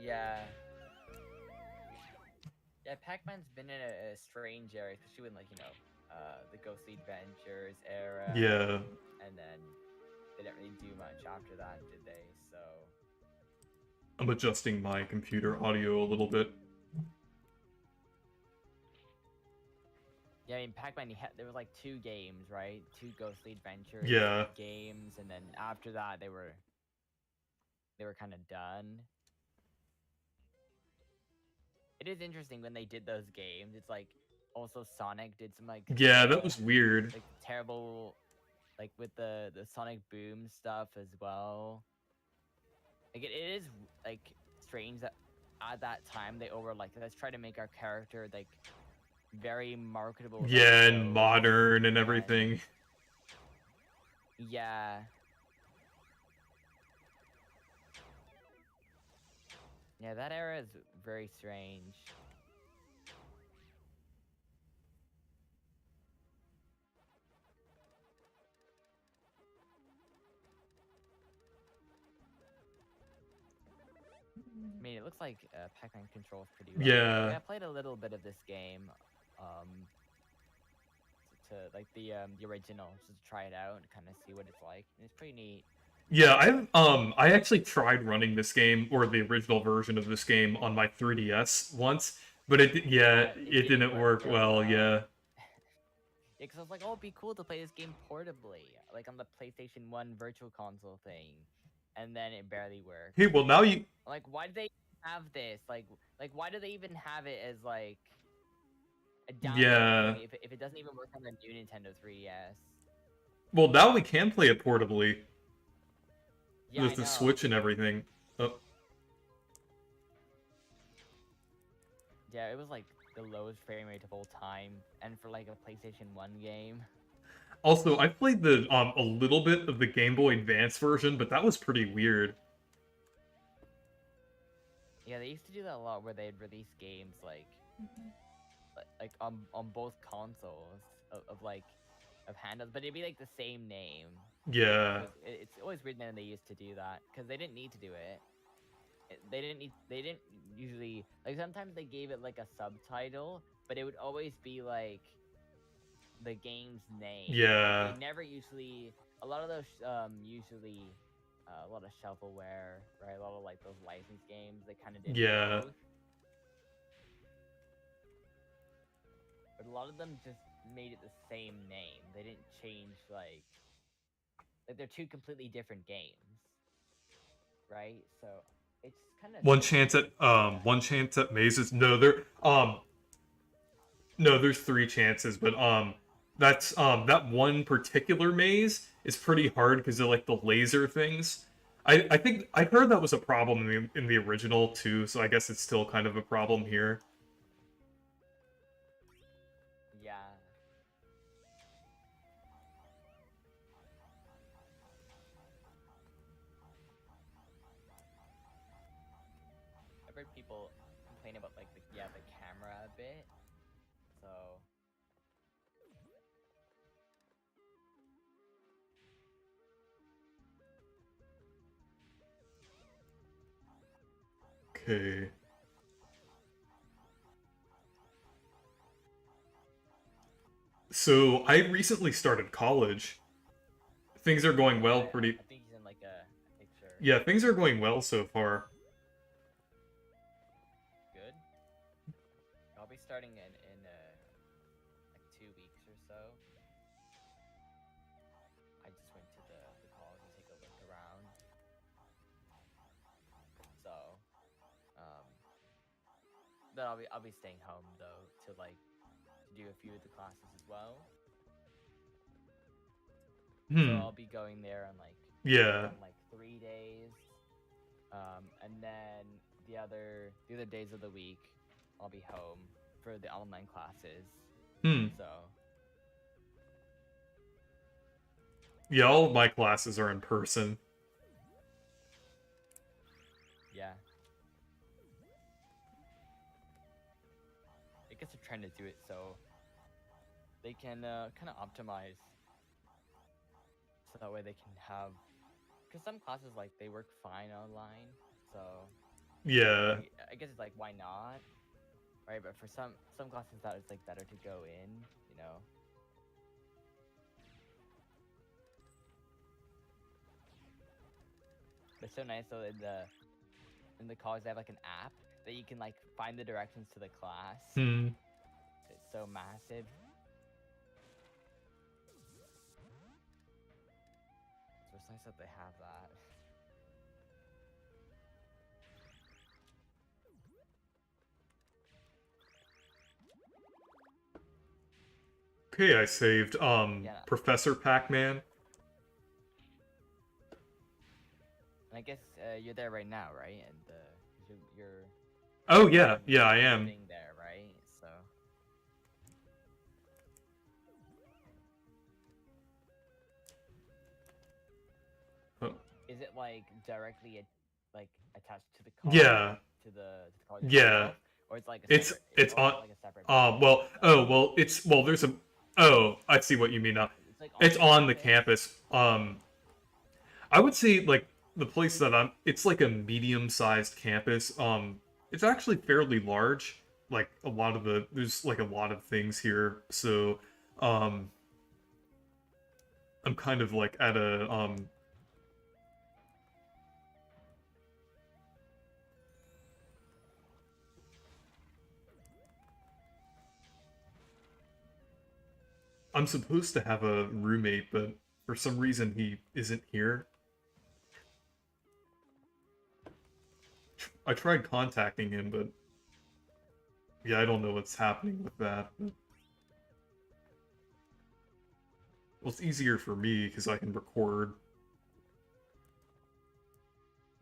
Yeah. Yeah, Pac-Man's been in a strange era, especially when the Ghostly Adventures era. Yeah. And then they didn't really do much after that, did they? So I'm adjusting my computer audio a little bit. yeah, I mean Pac-Man there was like 2 games, right? 2 Ghostly Adventures Yeah. games, and then after that they were kind of done. It is interesting when they did those games. It's like also Sonic did some like Yeah, that was weird. like terrible like with the Sonic Boom stuff as well. Like it is like strange that at that time they were like, let's try to make our character like very marketable. Like, Yeah, and clothes modern and everything. Yeah. Yeah, that era is very strange. I mean, it looks like Pac-Man controls pretty well. Yeah. I played a little bit of this game, to like the original, just to try it out and kind of see what it's like. And it's pretty neat. Yeah, I actually tried running this game, or the original version of this game, on my 3DS once, but it didn't work well, yeah. Yeah, because I was like, oh, it'd be cool to play this game portably, like on the PlayStation 1 Virtual Console thing, and then it barely worked. Hey, well now you... Like, why do they have this? Like why do they even have it as like a download Yeah. thing if it doesn't even work on the new Nintendo 3DS? Well, now we can play it portably. Yeah, With I the know. Switch and everything. Oh. Yeah, it was like the lowest frame rate of all time, and for like a PlayStation 1 game. Also, I played the a little bit of the Game Boy Advance version, but that was pretty weird. Yeah, they used to do that a lot, where they'd release games like on both consoles of handhelds, but it'd be like the same name. Yeah. It's always weird when they used to do that, because they didn't need to do it. They didn't usually, like, sometimes they gave it like a subtitle, but it would always be like the game's name. Yeah. They never usually, a lot of those usually a lot of shovelware, right? A lot of like those licensed games, they kind of did Yeah. both. But a lot of them just made it the same name. They didn't change like they're two completely different games, right? So it's kind of One chance at mazes. No, there's 3 chances, but that's that one particular maze is pretty hard because of like the laser things. I think I heard that was a problem in the original too, so I guess it's still kind of a problem here. yeah. I've heard people complain about like the camera a bit. So Okay. So I recently started college. Things are going well pretty... I think he's in like a picture. Yeah, things are going well so far. Good. I'll be starting in like 2 weeks or so. I just went to the college to take a look around. So, then I'll be staying home though to like do a few of the classes as well. So I'll be going there on like Yeah. 3 days, and then the other days of the week I'll be home for the online classes. So Yeah, all of my classes are in person. yeah, I guess they're trying to do it so they can kind of optimize, so that way they can have, because some classes like they work fine online, so Yeah. I guess it's like, why not, right? But for some classes that it's like better to go in, you know. But it's so nice though, in the college they have like an app that you can like find the directions to the class. It's so massive. So it's nice that they have that. Okay, I saved Yeah. Professor Pac-Man. And I guess you're there right now, right? And you're Oh yeah, yeah, I am. living there, right? So Oh. is it like directly like attached to the college? Yeah. To the college Yeah. itself? Or it's like a It's separate, it's also on like a separate there's a I see what you mean now. it's like It's on the campus. campus. I would say like the place that it's like a medium-sized campus. It's actually fairly large. Like there's like a lot of things here. So, um, I'm kind of like at a I'm supposed to have a roommate, but for some reason he isn't here. I tried contacting him, but yeah, I don't know what's happening with that. Well, it's easier for me because I can record.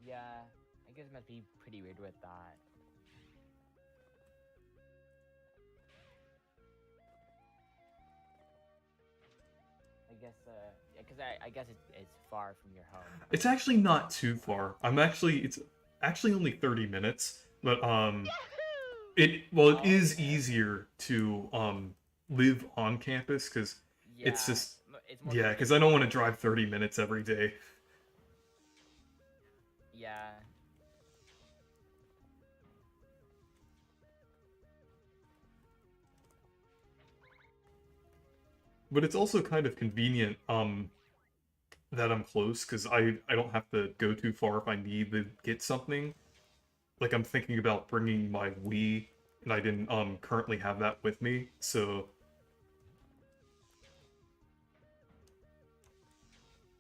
Yeah, I guess it must be pretty weird with that. I guess, yeah, because I guess it's far from your home. It's actually not too far. It's actually only 30 minutes, but it Oh, is okay. easier to live on campus because it's Yeah, just it's more yeah, because I don't convenient. want to drive 30 minutes every day. Yeah. But it's also kind of convenient that I'm close because I don't have to go too far if I need to get something. Like I'm thinking about bringing my Wii, and I didn't currently have that with me, so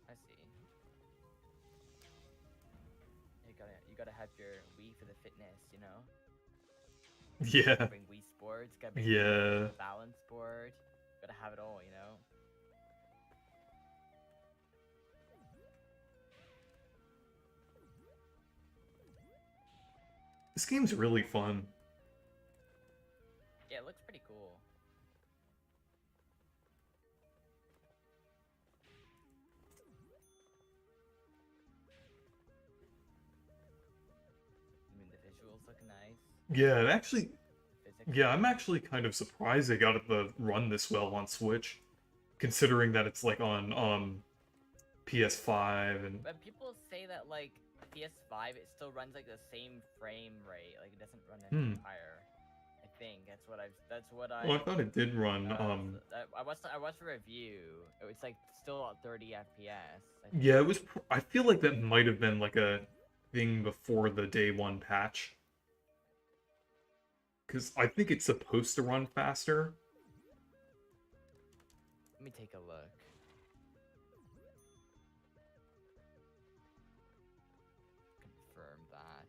I see. You gotta have your Wii for the fitness, you know. yeah, Bring Wii Sports, gotta bring yeah. the balance board. Gotta have it all, you know. This game's really fun. Yeah, it looks pretty cool. I mean, the visuals look nice. Yeah, and actually, Physics yeah, look I'm nice. actually kind of surprised they got it to run this well on Switch, considering that it's like on PS5 and But people say that like PS5, it still runs like the same frame rate. Like it doesn't run any hmm. higher. I think that's what I've. That's what Oh, I I. thought it did run I watched a review. It's like still at 30 FPS. I yeah, think. it was I feel like that might have been like a thing before the day one patch. Because I think it's supposed to run faster. Let me take a look. Confirm that.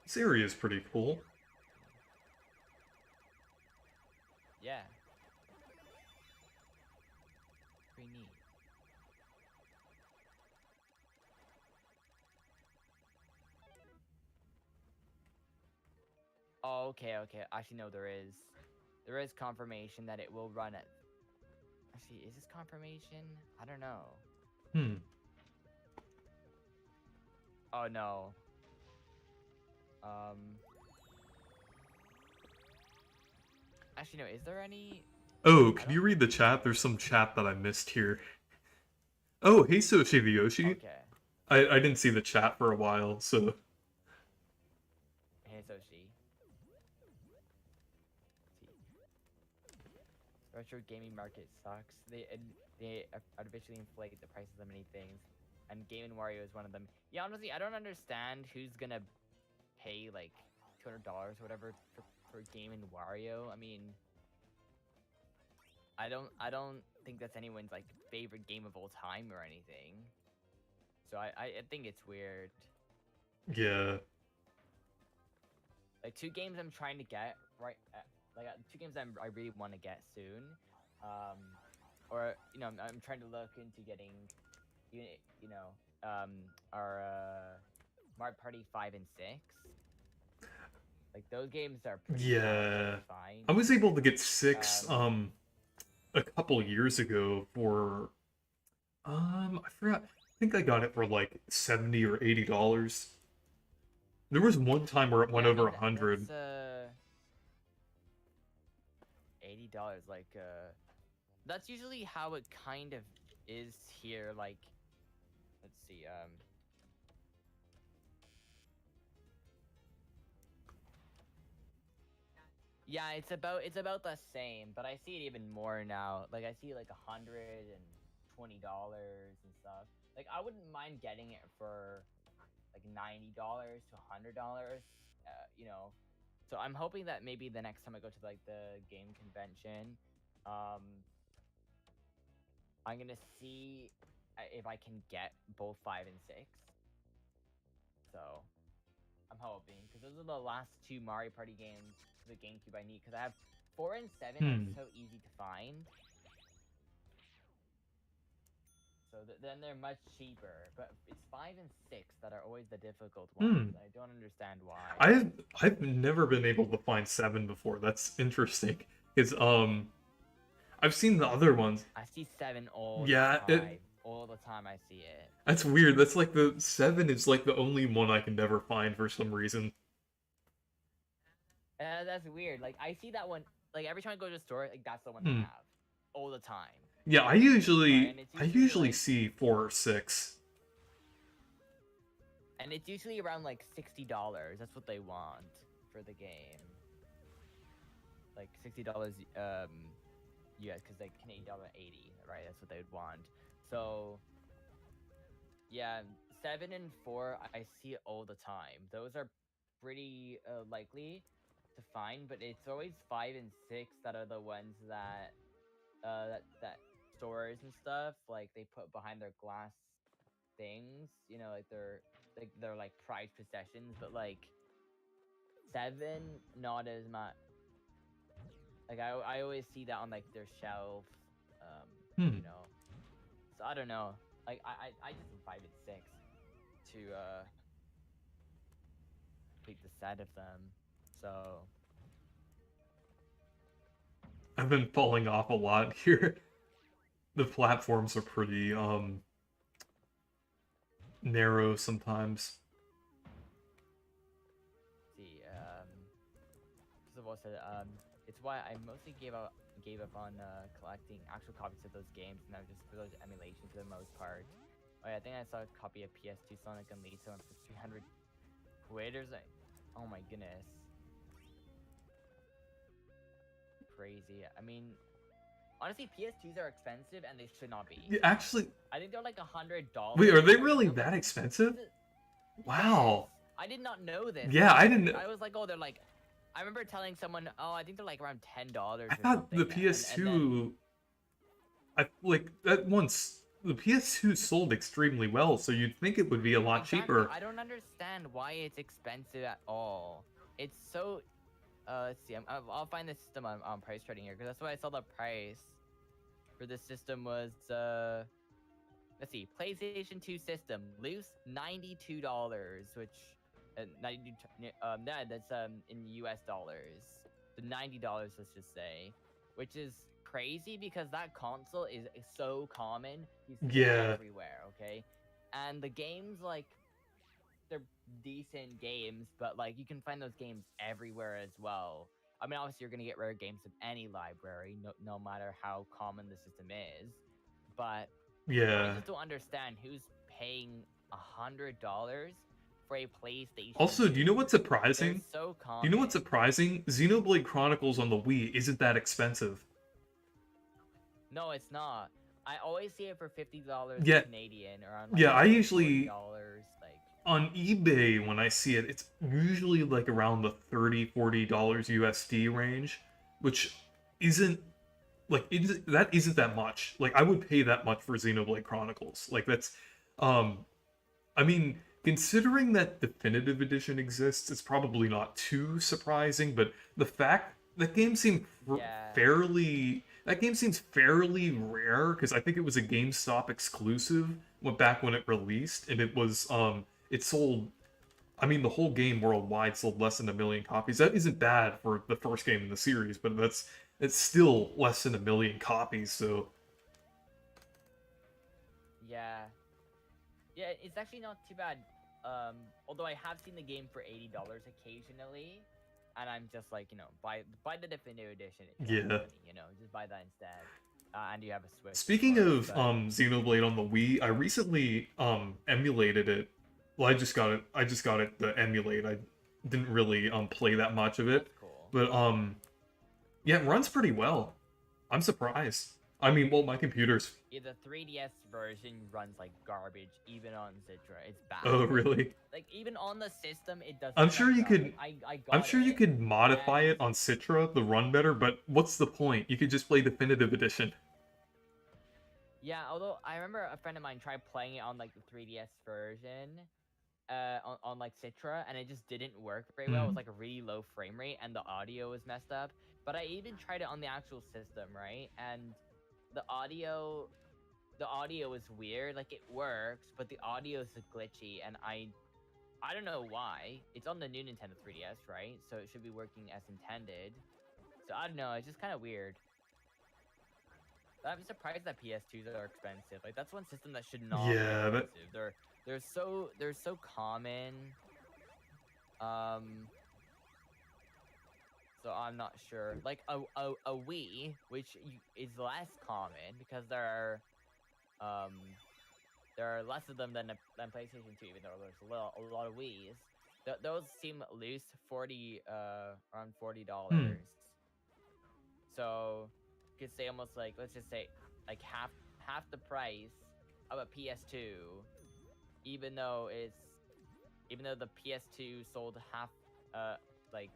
This area is pretty cool. Yeah. Pretty neat. Oh, okay, okay. Actually, no, there is. There is confirmation that it will run at. Actually, is this confirmation? I don't know. Hmm. Oh no. Um. Actually, no. Is there any? Oh, I can don't you read think the chat? so. There's some chat that I missed here. Oh, hey Soshi the Yoshi. Okay. I didn't see the chat for a while, so Hey, Soshi. Retro gaming market sucks. They artificially inflate the prices of many things, and Game and Wario is one of them. Yeah, honestly, I don't understand who's gonna pay like $200 or whatever for Game and Wario. I mean, I don't think that's anyone's like favorite game of all time or anything. So I think it's weird. yeah. Like two games I'm trying to get right, two games I really want to get soon, um, or I'm trying to look into getting, you know, our Mario Party 5 and 6. Like those games are pretty hard Yeah. to find. I was able to get 6 Um, a couple years ago for I forgot. I think I got it for like $70 or $80. There was one time where it went Yeah, I over mean 100. that's $80. Like that's usually how it kind of is here. Like, let's see. Yeah, it's about the same, but I see it even more now. Like I see like $120 and stuff. Like I wouldn't mind getting it for like $90 to $100. You know, so I'm hoping that maybe the next time I go to like the game convention, um, I'm gonna see if I can get both 5 and 6. So I'm hoping because those are the last two Mario Party games for the GameCube I need. Because I have 4 and 7 are Hmm. so easy to find. So then they're much cheaper. But it's 5 and 6 that are always the difficult Hmm. ones. I don't understand why. I've never been able to find 7 before. That's interesting. It's I've seen the other ones. I see 7 all the Yeah, time. All the time I see it. that's weird. That's like the 7 is like the only one I can never find for some reason. That's weird. Like I see that one. Like every time I go to a store, like that's the one they Hmm. have all the time. Yeah, Right, and it's I usually usually like, see 4 or 6. and it's usually around like $60. That's what they want for the game. Like $60 US, because like Canadian dollar 80, right? That's what they would want. So yeah, 7 and 4 I see it all the time. Those are pretty likely to find, but it's always 5 and 6 that are the ones that that stores and stuff like they put behind their glass things. You know, like they're like prized possessions, but like 7 not as much. Like I always see that on like their shelf, um, Hmm. you know. So I don't know. Like I just need 5 and 6 to complete the set of them. So I've been falling off a lot here. The platforms are pretty narrow sometimes. see, first of all, said it's why I mostly gave up on collecting actual copies of those games, and I just for those emulations for the most part. Oh yeah, I think I saw a copy of PS2 Sonic Unleashed for 300 quid or something. Oh my goodness. Crazy. I mean, honestly, PS2s are expensive and they should not be. Yeah, actually, I think they're like $100. wait, are they Right? really I'm like, that expensive? Yes. Wow. I did not know this. Yeah, I didn't. I was like, oh, they're like. I remember telling someone, oh, I think they're like around $10 I or thought something. the And then PS2. I like that once the PS2 sold extremely well, so you'd think it would be a lot exactly, cheaper. I don't understand why it's expensive at all. It's so. Let's see. I'll find the system on price trading here because that's why I saw the price for this system was let's see, PlayStation 2 system loose $92, which 92 that's in US dollars. So $90, let's just say, which is crazy because that console is so common. You see it Yeah, everywhere, okay? And the games like they're decent games, but like you can find those games everywhere as well. I mean, obviously you're gonna get rare games of any library, no matter how common the system is. But I yeah. just don't understand who's paying $100 for a PlayStation Also, do you know 2. what's They're surprising? so Do you know what's common. surprising? Xenoblade Chronicles on the Wii isn't that expensive. No, it's not. I always see it for $50 Yeah, Canadian, around like yeah. I usually $40. Like, on eBay when I see it, it's usually like around the $30-$40 USD range, which isn't that isn't that much. Like I would pay that much for Xenoblade Chronicles. Like that's um I mean, considering that definitive edition exists, it's probably not too surprising, but the fact that game seemed yeah, fairly that game seems fairly rare because I think it was a GameStop exclusive went back when it released and it sold I mean the whole game worldwide sold less than 1 million copies. That isn't bad for the first game in the series, but it's still less than 1 million copies, so Yeah. Yeah, it's actually not too bad. Although I have seen the game for $80 occasionally, and I'm just like, buy the definitive edition if you have Yeah. money, just buy that instead. And you have a Switch, of Speaking course. of Xenoblade on the Wii, I recently emulated it. Well, I just got it to emulate. I didn't really play that much of it, That's cool. but yeah, it runs pretty well. I'm surprised. I mean, well, my computer's. Yeah, the 3DS version runs like garbage, even on Citra. It's bad. Oh, really? Like even on the system, it doesn't. I'm sure run you well. could. Like, I got I'm sure you it, could modify and it on Citra to run better, but what's the point? You could just play Definitive Edition. yeah. Although I remember a friend of mine tried playing it on like the 3DS version, on like Citra, and it just didn't work very well. It was like a really low frame rate, and the audio was messed up. But I even tried it on the actual system, right? And the audio is weird. Like it works, but the audio is glitchy, and I don't know why. It's on the new Nintendo 3DS, right? So it should be working as intended. So I don't know. It's just kind of weird. I'm surprised that PS2s are expensive. Like that's one system that should not be Yeah, that. expensive. They're so common. So I'm not sure. Like a Wii, which is less common because there are less of them than PlayStation 2, even though there's a lot of Wii's. Those seem loose around $40. So you could say almost like, let's just say like half the price of a PS2, even though the PS2 sold half like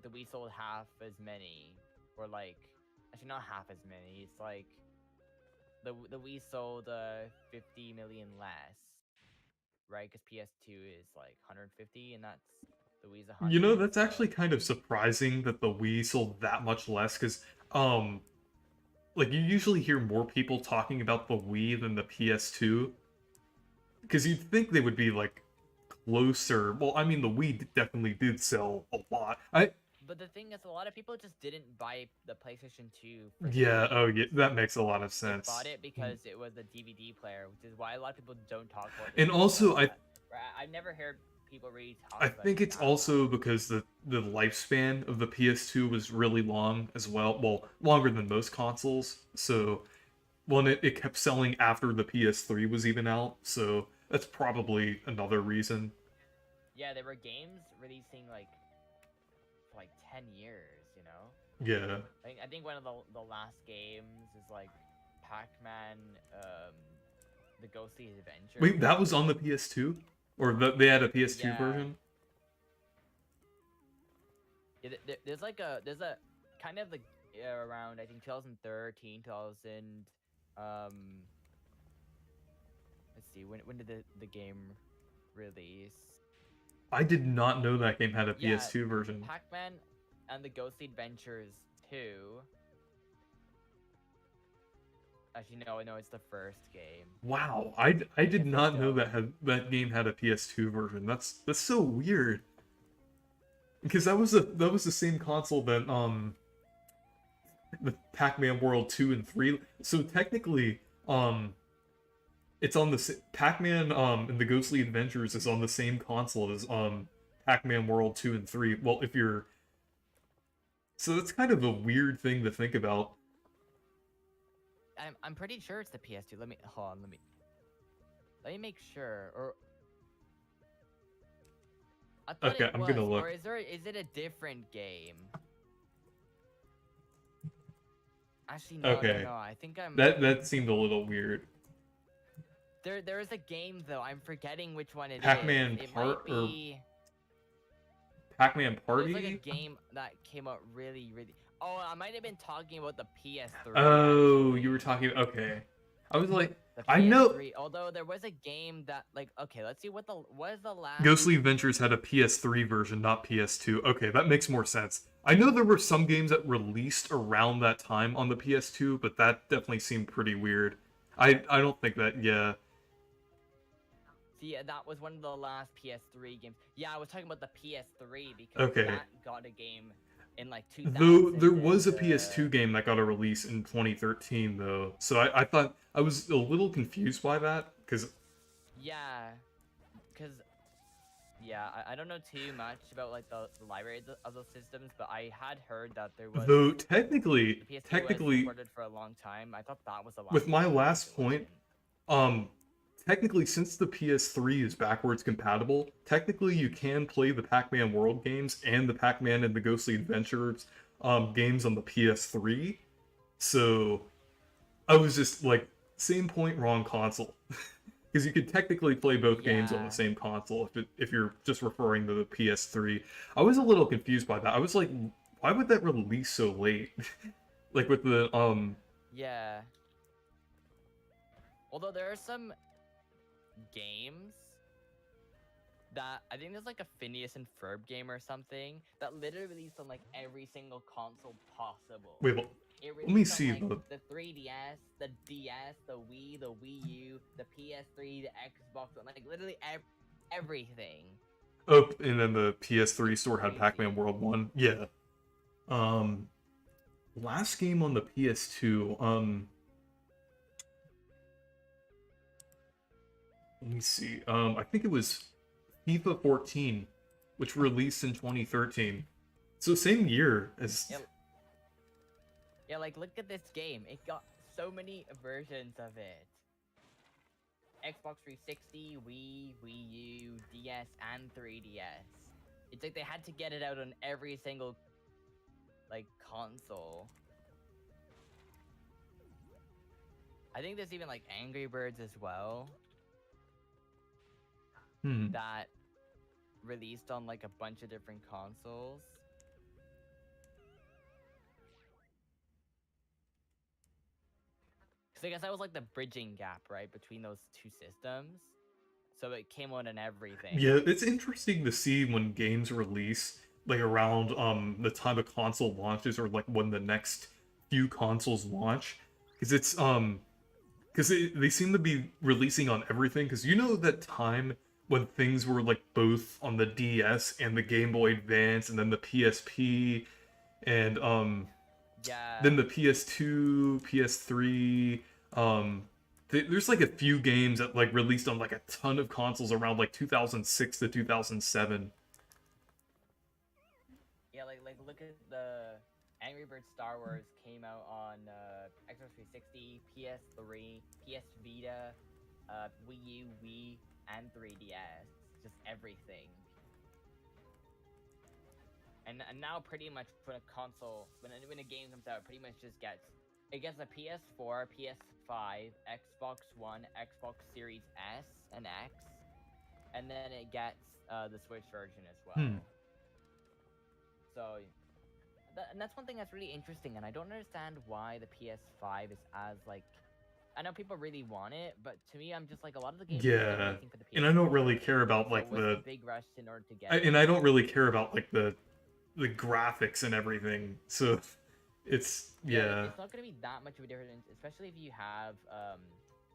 the Wii sold half as many, or like actually not half as many. It's like the Wii sold 50 million less, right? Because PS2 is like 150, and that's the Wii's 100. You know, that's So actually kind of surprising that the Wii sold that much less, because like you usually hear more people talking about the Wii than the PS2, because you'd think they would be like closer. Well, I mean, the Wii definitely did sell a lot. But the thing is, a lot of people just didn't buy the PlayStation 2 for the Yeah, Wii. oh yeah, that makes a lot of They sense. bought it because it was a DVD player, which is why a lot of people don't talk about the And Wii also, like that. I've never heard people really talk I about think it it's that also much. because the lifespan of the PS2 was really long as well. Well, longer than most consoles. So, well, and it kept selling after the PS3 was even out. So that's probably another reason. Yeah, there were games releasing like for like 10 years, Yeah. I think one of the last games is like Pac-Man, the Ghostly Adventure. Wait, that was on the PS2, or they had a PS2 Yeah. version? Yeah, there's a kind of the around I think 2013, 2000. Let's see, when did the game release? I did not know that game had a Yeah, PS2 version. Pac-Man and the Ghostly Adventures 2. Actually, no, it's the first game. Wow, I did Guess not know don't. that game had a PS2 version. That's so weird. Because that was the same console that the Pac-Man World 2 and 3. So technically, it's on the Pac-Man and the Ghostly Adventures is on the same console as Pac-Man World 2 and 3. Well, if you're so that's kind of a weird thing to think about. I'm pretty sure it's the PS2. Hold on. Let me make sure. Or I thought Okay, it I'm was. gonna look. Or is it a different game? Actually, no. Okay. I think I'm. That seemed a little weird. There is a game though. I'm forgetting which one it is. Pac-Man It Part might be. Pac-Man There's like a Party? game that came out really. Oh, I might have been talking about the PS3. Oh, actually. you were talking. Okay, I was like, The I know PS3. Although there was a game that okay, let's see what is the last. Ghostly Adventures had a PS3 version, not PS2. Okay, that makes more sense. I know there were some games that released around that time on the PS2, but that definitely seemed pretty weird. I don't think that. Yeah. See, that was one of the last PS3 games. Yeah, I was talking about the PS3 because Okay. that got a game in like Though 2000 there was a and PS2 game that got a release in 2013, though, so I thought I was a little confused by that because yeah, because yeah, I don't know too much about like the library of those systems, but I had heard that there was though the technically, PS2 was technically, supported for a long time. I thought that was the with last my one, but I guess last it point, wasn't. um, technically since the PS3 is backwards compatible, technically you can play the Pac-Man World games and the Pac-Man and the Ghostly Adventures games on the PS3. So I was just like, same point, wrong console. Because you could technically play both games on the Yeah, same console if you're just referring to the PS3. I was a little confused by that. I was like, why would that release so late? Like with the yeah. Although there are some games that I think there's like a Phineas and Ferb game or something that literally released on like every single console possible. wait, It let me released on see like the the 3DS, the DS, the Wii U, the PS3, the Xbox One, like literally everything. oh, and then the PS3 It's store had Pac-Man crazy. World 1. Yeah. Um last game on the PS2, let me see. I think it was FIFA 14, which released in 2013. So same year as Yeah, yeah, like look at this game. It got so many versions of it. Xbox 360, Wii U, DS, and 3DS. It's like they had to get it out on every single like console. I think there's even like Angry Birds as well hmm. that released on like a bunch of different consoles. Because I guess that was like the bridging gap, right, between those two systems. So it came out on everything. Yeah, it's interesting to see when games release, like around the time a console launches or like when the next few consoles launch, because it's because they seem to be releasing on everything. Because you know that time when things were like both on the DS and the Game Boy Advance, and then the PSP, and Yeah. then the PS2, PS3. There's like a few games that like released on like a ton of consoles around like 2006 to 2007. Yeah, like look at the Angry Birds Star Wars came out on Xbox 360, PS3, PS Vita, Wii U, Wii, and 3DS. Just everything. And now pretty much when a console when a game comes out, it pretty much just gets a PS4, PS5, Xbox One, Xbox Series S and X, and then it gets the Switch version as Hmm. well. So and that's one thing that's really interesting, and I don't understand why the PS5 is as like. I know people really want it, but to me, I'm just like a lot of the games are still Yeah, releasing for the and I don't really PS4. care about So like what's the big rush in order to get and it? I don't really care about like the graphics and everything. So it's Yeah, yeah. it's not gonna be that much of a difference, especially if you have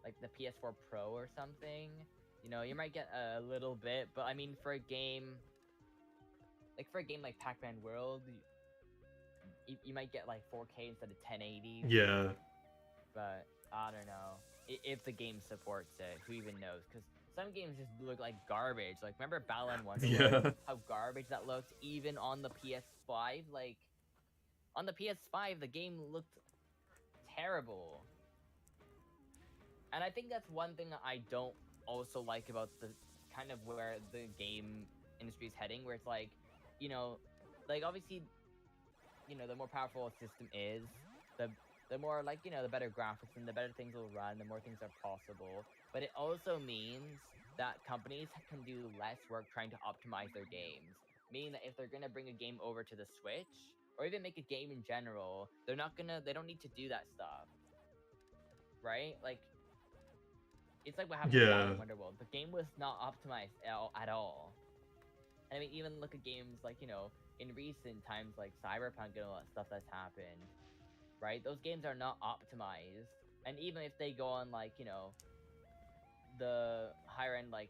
like the PS4 Pro or something. You know, you might get a little bit, but I mean, for a game like Pac-Man World, you might get like 4K instead of 1080. Yeah. But I don't know if the game supports it. Who even knows? Because some games just look like garbage. Like remember Balan Wonderworld? Yeah. How garbage that looked, even on the PS5. Like on the PS5, the game looked terrible. And I think that's one thing that I don't also like about the kind of where the game industry is heading, where it's like, you know, like obviously, the more powerful a system is, the the more like the better graphics and the better things will run, the more things are possible. But it also means that companies can do less work trying to optimize their games. Meaning that if they're gonna bring a game over to the Switch, or even make a game in general, they don't need to do that stuff, right? Like it's like what happened with Yeah. Balan Wonderworld. The game was not optimized at all. And I mean, even look at games like in recent times, like Cyberpunk and all that stuff that's happened, right? Those games are not optimized, and even if they go on like the higher end like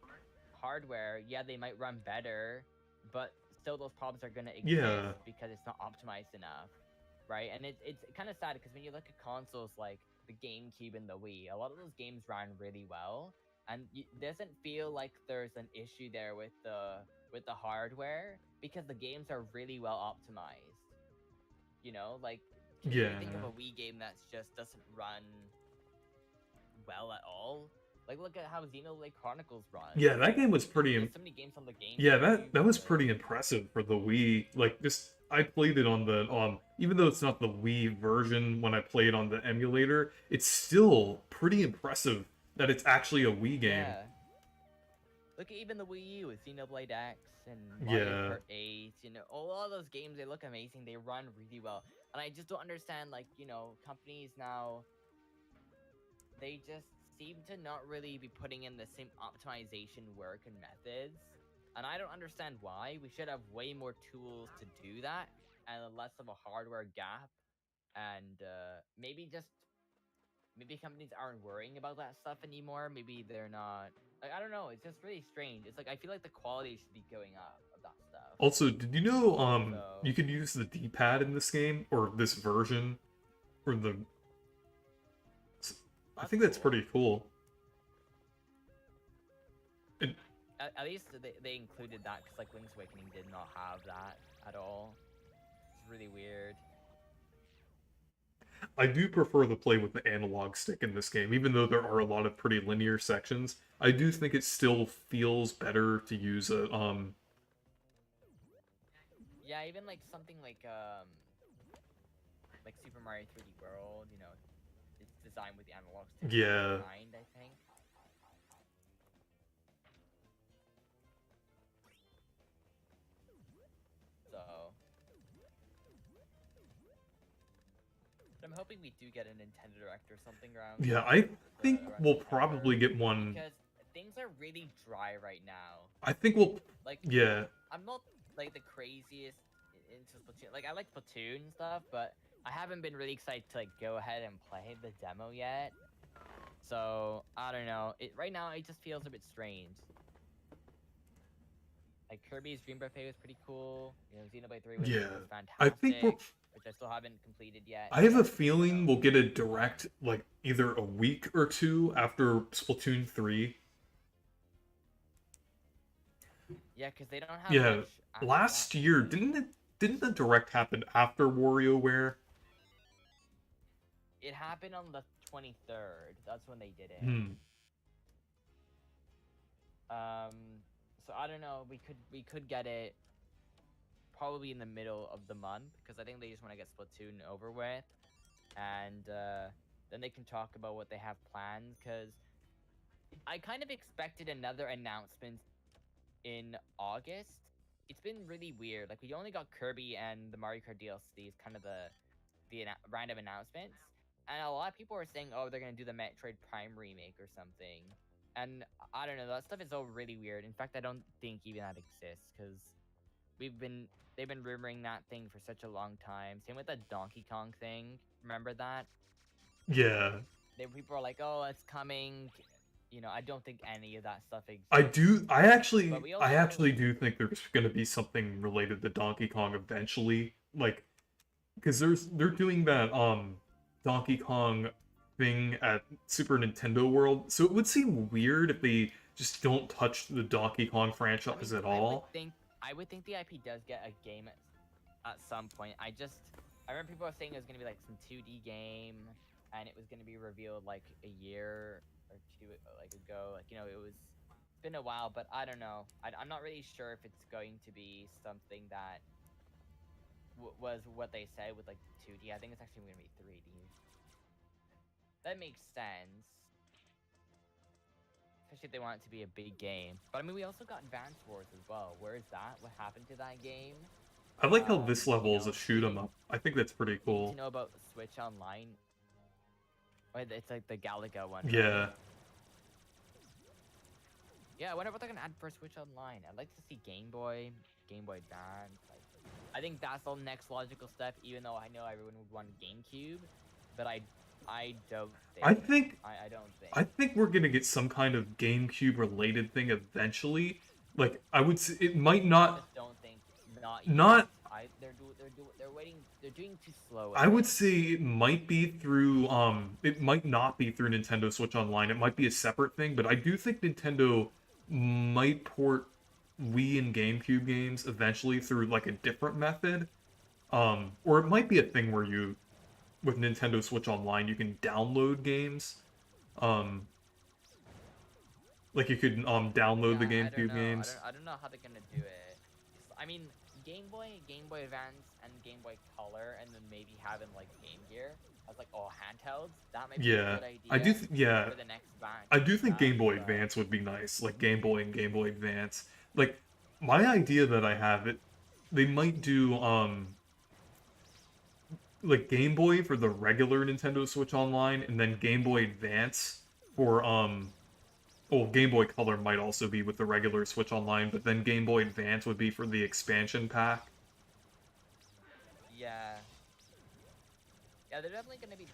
hardware, yeah, they might run better, but still those problems are gonna exist Yeah. because it's not optimized enough, right? And it's kind of sad because when you look at consoles like the GameCube and the Wii, a lot of those games ran really well, and it doesn't feel like there's an issue there with the hardware because the games are really well optimized. You know, like can you Yeah. think of a Wii game that just doesn't run well at all? Like look at how Xenoblade Chronicles runs. Yeah, that game was pretty. There's so many games on the Yeah, GameCube. that was Like, pretty impressive for the Wii. Like, just I played it on the even though it's not the Wii version when I played on the emulator, it's still pretty impressive that it's actually a Wii game. yeah. Look at even the Wii U with Xenoblade X and Yeah. Mario Kart 8. You know, all of those games, they look amazing. They run really well. And I just don't understand, like, you know, companies now, they just seem to not really be putting in the same optimization work and methods. And I don't understand why. We should have way more tools to do that and less of a hardware gap. And maybe companies aren't worrying about that stuff anymore. Maybe they're not. Like, I don't know. It's just really strange. It's like I feel like the quality should be going up of that stuff. Also, did you know So you can use the D-pad in this game or this version for the I think that's cool. pretty cool. At least they included that because like Link's Awakening did not have that at all. It's really weird. I do prefer the play with the analog stick in this game, even though there are a lot of pretty linear sections. I do think it still feels better to use a Yeah, even like something like Super Mario 3D World, you know, it's designed with the analog stick Yeah. in mind, I think. So I'm hoping we do get a Nintendo Direct or something around. Yeah, I think around we'll September, probably get one. because things are really dry right now. I think we'll Like, yeah. I'm not like the craziest into Splatoon. Like I like Splatoon and stuff, but I haven't been really excited to like go ahead and play the demo yet. So I don't know. Right now it just feels a bit strange. Like Kirby's Dream Buffet was pretty cool. You know, Xenoblade 3 was, Yeah. was fantastic. I think we're which I still haven't completed yet. I have a but, feeling you know, we'll get a direct like either a week or two after Splatoon 3. Yeah, because they don't have Yeah. much after Last that. year, didn't the direct happen after WarioWare? It happened on the 23rd. That's when they did it. Hmm. So I don't know. We could get it probably in the middle of the month because I think they just want to get Splatoon over with, and then they can talk about what they have planned. Because I kind of expected another announcement in August. It's been really weird. Like we only got Kirby and the Mario Kart DLCs, kind of the random announcements, and a lot of people are saying, oh, they're gonna do the Metroid Prime remake or something. And I don't know, that stuff is all really weird. In fact, I don't think even that exists because they've been rumoring that thing for such a long time. Same with the Donkey Kong thing. Remember that? Yeah. People are like, oh, it's coming. You know, I don't think any of that stuff exists. I actually also- do think there's going to be something related to Donkey Kong eventually, like because they're doing that Donkey Kong thing at Super Nintendo World, so it would seem weird if they just don't touch the Donkey Kong franchise at all. I would think the IP does get a game at some point. I remember people were saying it was gonna be like some 2D game, and it was gonna be revealed like a year or two like ago. Like it's been a while, but I don't know. I'm not really sure if it's going to be something that was what they said with like 2D. I think it's actually gonna be 3D. That makes sense. Especially if they want it to be a big game. But I mean, we also got Advance Wars as well. Where is that? What happened to that game? I like how this level is a shoot 'em up. I think that's pretty You cool. need to know about Switch Online. Wait, it's like the Galaga one. Yeah. Right? Yeah, I wonder what they're gonna add for Switch Online. I'd like to see Game Boy Advance. Like, I think that's the next logical step. Even though I know everyone would want GameCube, but I don't think. I think we're gonna get some kind of GameCube related thing eventually. Like I would say, it might I not. just don't think Not yet. Not, They're waiting. They're doing too slow. I would say it might be through, it might not be through Nintendo Switch Online. It might be a separate thing, but I do think Nintendo might port Wii and GameCube games eventually through like a different method. Or it might be a thing where you, with Nintendo Switch Online, you can download games. Um, like you could download Yeah, the I don't GameCube know. games. I don't know how they're gonna do it. I mean, Game Boy Advance, and Game Boy Color, and then maybe having like Game Gear as like all handhelds. That might be a Yeah, good idea yeah, for the next batch I of do think stuff. Game Boy But Advance would be nice, like Game Boy and Game Boy Advance. Like my idea that I have it, they might do like Game Boy for the regular Nintendo Switch Online, and then Game Boy Advance for well, Game Boy Color might also be with the regular Switch Online, but then Game Boy Advance would be for the expansion pack. yeah, yeah, they're definitely gonna be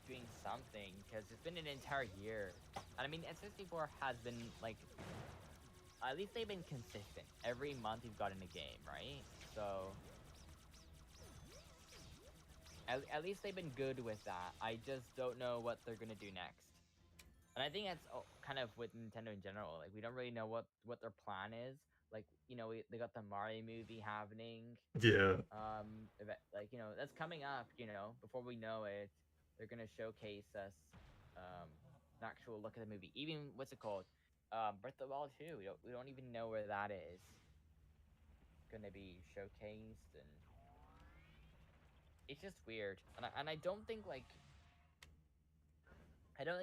doing something because it's been an entire year, and I mean, N64 has been like, at least they've been consistent. Every month you've gotten a game, right? So at least they've been good with that. I just don't know what they're gonna do next. And I think that's kind of with Nintendo in general. Like, we don't really know what their plan is. Like, they got the Mario movie happening. Yeah. Like, that's coming up. Before we know it, they're gonna showcase us an actual look at the movie. Even what's it called? Breath of the Wild 2. We don't even know where that is gonna be showcased, and it's just weird. And I don't think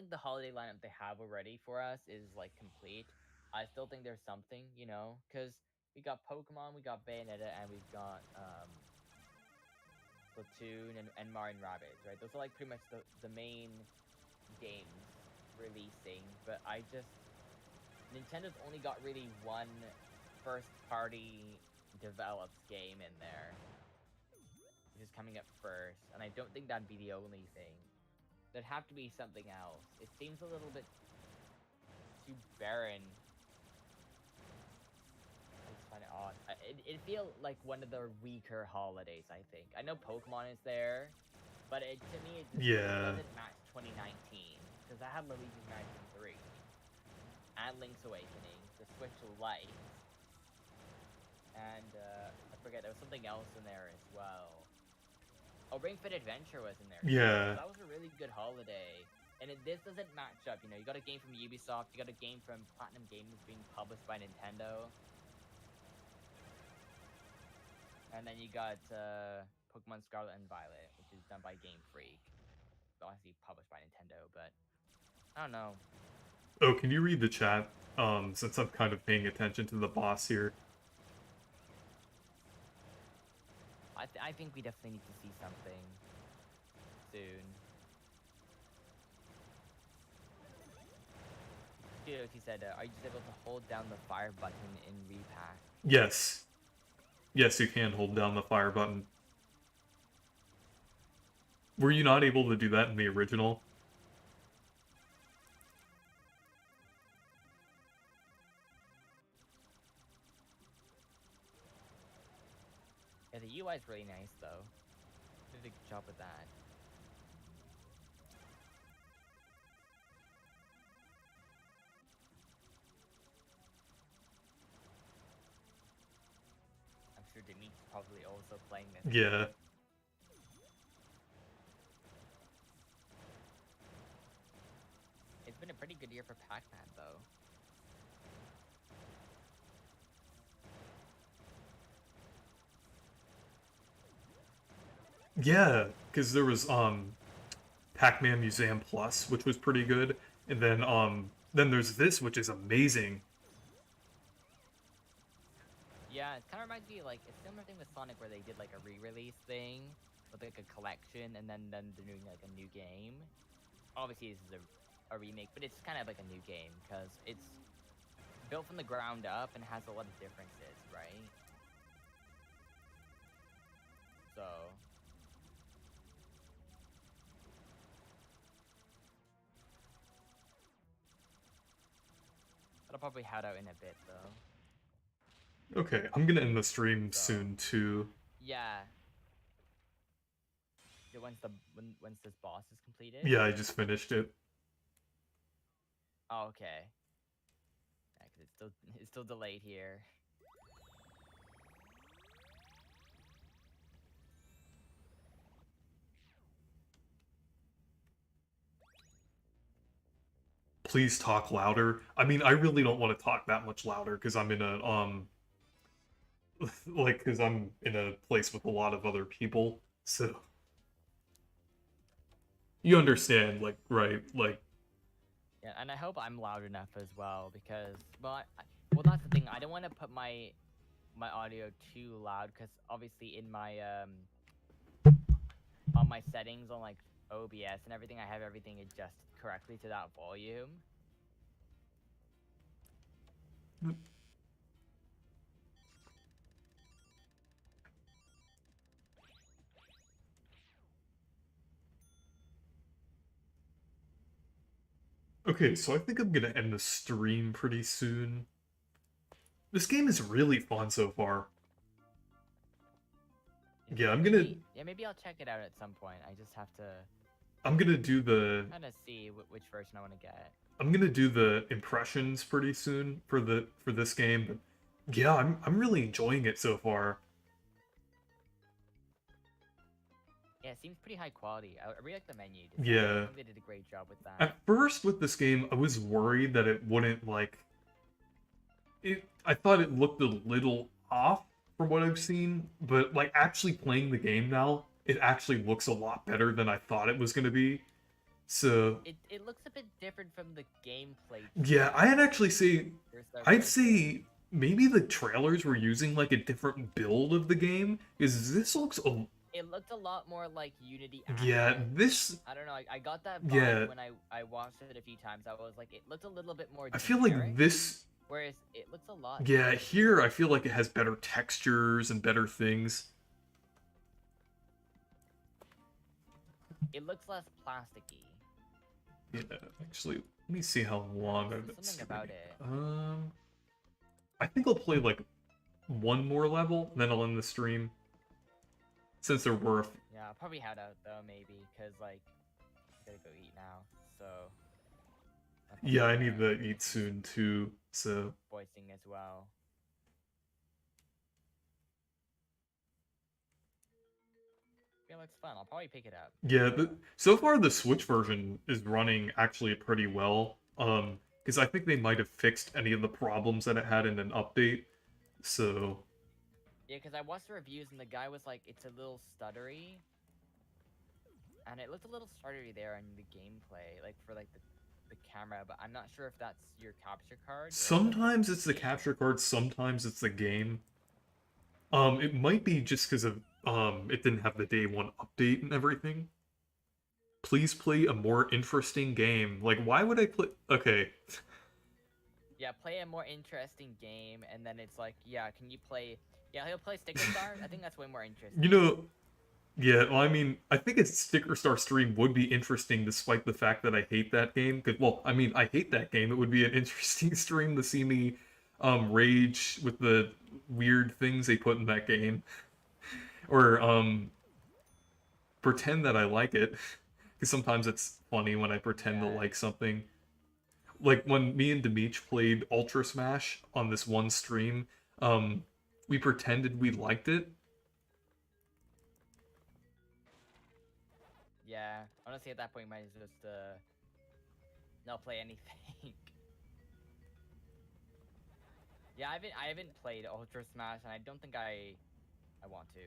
the holiday lineup they have already for us is like complete. I still think there's something, because we got Pokemon, we got Bayonetta, and we've got Splatoon and Mario and Rabbids, right? Those are like pretty much the main games releasing. But Nintendo's only got really one first party developed game in there, which is coming up first, and I don't think that'd be the only thing. There'd have to be something else. It seems a little bit too barren. It's kind of odd. It feels like one of the weaker holidays, I think. I know Pokemon is there, but to me, it just Yeah. doesn't match 2019. Because I had Luigi's Mansion 3, and Link's Awakening, the Switch Lite, and I forget, there was something else in there as well. Oh, Ring Fit Adventure was in there. Yeah. That was a really good holiday. And this doesn't match up. You got a game from Ubisoft, you got a game from Platinum Games being published by Nintendo. And then you got Pokemon Scarlet and Violet, which is done by Game Freak. Obviously published by Nintendo, but I don't know. Oh, can you read the chat? Since I'm kind of paying attention to the boss here. I think we definitely need to see something soon. He said, are you just able to hold down the fire button in Re-Pac? Yes. Yes, you can hold down the fire button. Were you not able to do that in the original? Yeah, the UI is really nice, though. Did a good job with that. I'm sure Demi's probably also playing this. Yeah. It's been a pretty good year for Pac-Man, though. Yeah, because there was Pac-Man Museum Plus, which was pretty good, and then there's this, which is amazing. Yeah, it kind of reminds me like a similar thing with Sonic, where they did like a re-release thing with like a collection, and then they're doing like a new game. Obviously, this is a remake, but it's kind of like a new game because it's built from the ground up and has a lot of differences, right? So that'll probably head out in a bit, though. Okay, I'm gonna end the stream So soon too. yeah, once this boss is completed. Yeah, I just finished it. Oh, okay. Yeah, 'cause it's still delayed here. Please talk louder. I mean, I really don't want to talk that much louder because I'm in a like because I'm in a place with a lot of other people. So you understand, like, right? Like, Yeah, and I hope I'm loud enough as well because well that's the thing. I don't want to put my audio too loud because obviously in my on my settings on like OBS and everything, I have everything adjusted correctly to that volume. okay, so I think I'm gonna end the stream pretty soon. This game is really fun so far. Yeah, Maybe I'll check it out at some point. I just have to I'm gonna do the kind of see which version I want to get. I'm gonna do the impressions pretty soon for this game. But yeah, I'm really enjoying it so far. Yeah, it seems pretty high quality. I really like the menu design. I Yeah. think they did a great job with that. At first with this game, I was worried that it wouldn't like it. I thought it looked a little off from what I've seen, but like actually playing the game now, it actually looks a lot better than I thought it was gonna be. So It looks a bit different from the gameplay. yeah, I'd actually say I'd There's say maybe the trailers were using like a different build of the game, because this looks it looked a lot more like Unity. yeah, Asset. this I don't know. I got that vibe yeah, when I watched it a few times. I was like, it looked a little bit more I feel like generic, this whereas it looks a lot yeah, nicer. here I feel like it has better textures and better things. It looks less plasticky. Yeah, actually, let me see how long I've There's been something about streaming. it. I think I'll play like one more level, then I'll end the stream. Since there were Yeah, I'll probably head out though, maybe, cause like I gotta go eat now. So yeah, I need to eat soon too. So voicing as well. Yeah, looks fun. I'll probably pick it up. yeah, so far the Switch version is running actually pretty well. Because I think they might have fixed any of the problems that it had in an update. So Yeah, cause I watched the reviews and the guy was like, it's a little stuttery. And it looked a little stuttery there in the gameplay, like for like the camera, but I'm not sure if that's your capture card or sometimes it's the game. capture card, sometimes it's the game. It might be just because of it didn't have the day one update and everything. Please play a more interesting game. Like, why would I play? Okay, Yeah, play a more interesting game, and then it's like, yeah, can you play? Yeah, he'll play Sticker Star. I think that's way more interesting. you know, yeah. Well, I mean, I think a Sticker Star stream would be interesting, despite the fact that I hate that game. Because, well, I mean, I hate that game. It would be an interesting stream to see me, rage with the weird things they put in that game, or pretend that I like it. Because sometimes it's funny when I pretend to Yeah. like something. Like when me and Demeech played Ultra Smash on this one stream, we pretended we liked it. Yeah, honestly, at that point, you might just not play anything. Yeah, I haven't played Ultra Smash, and I don't think I want to.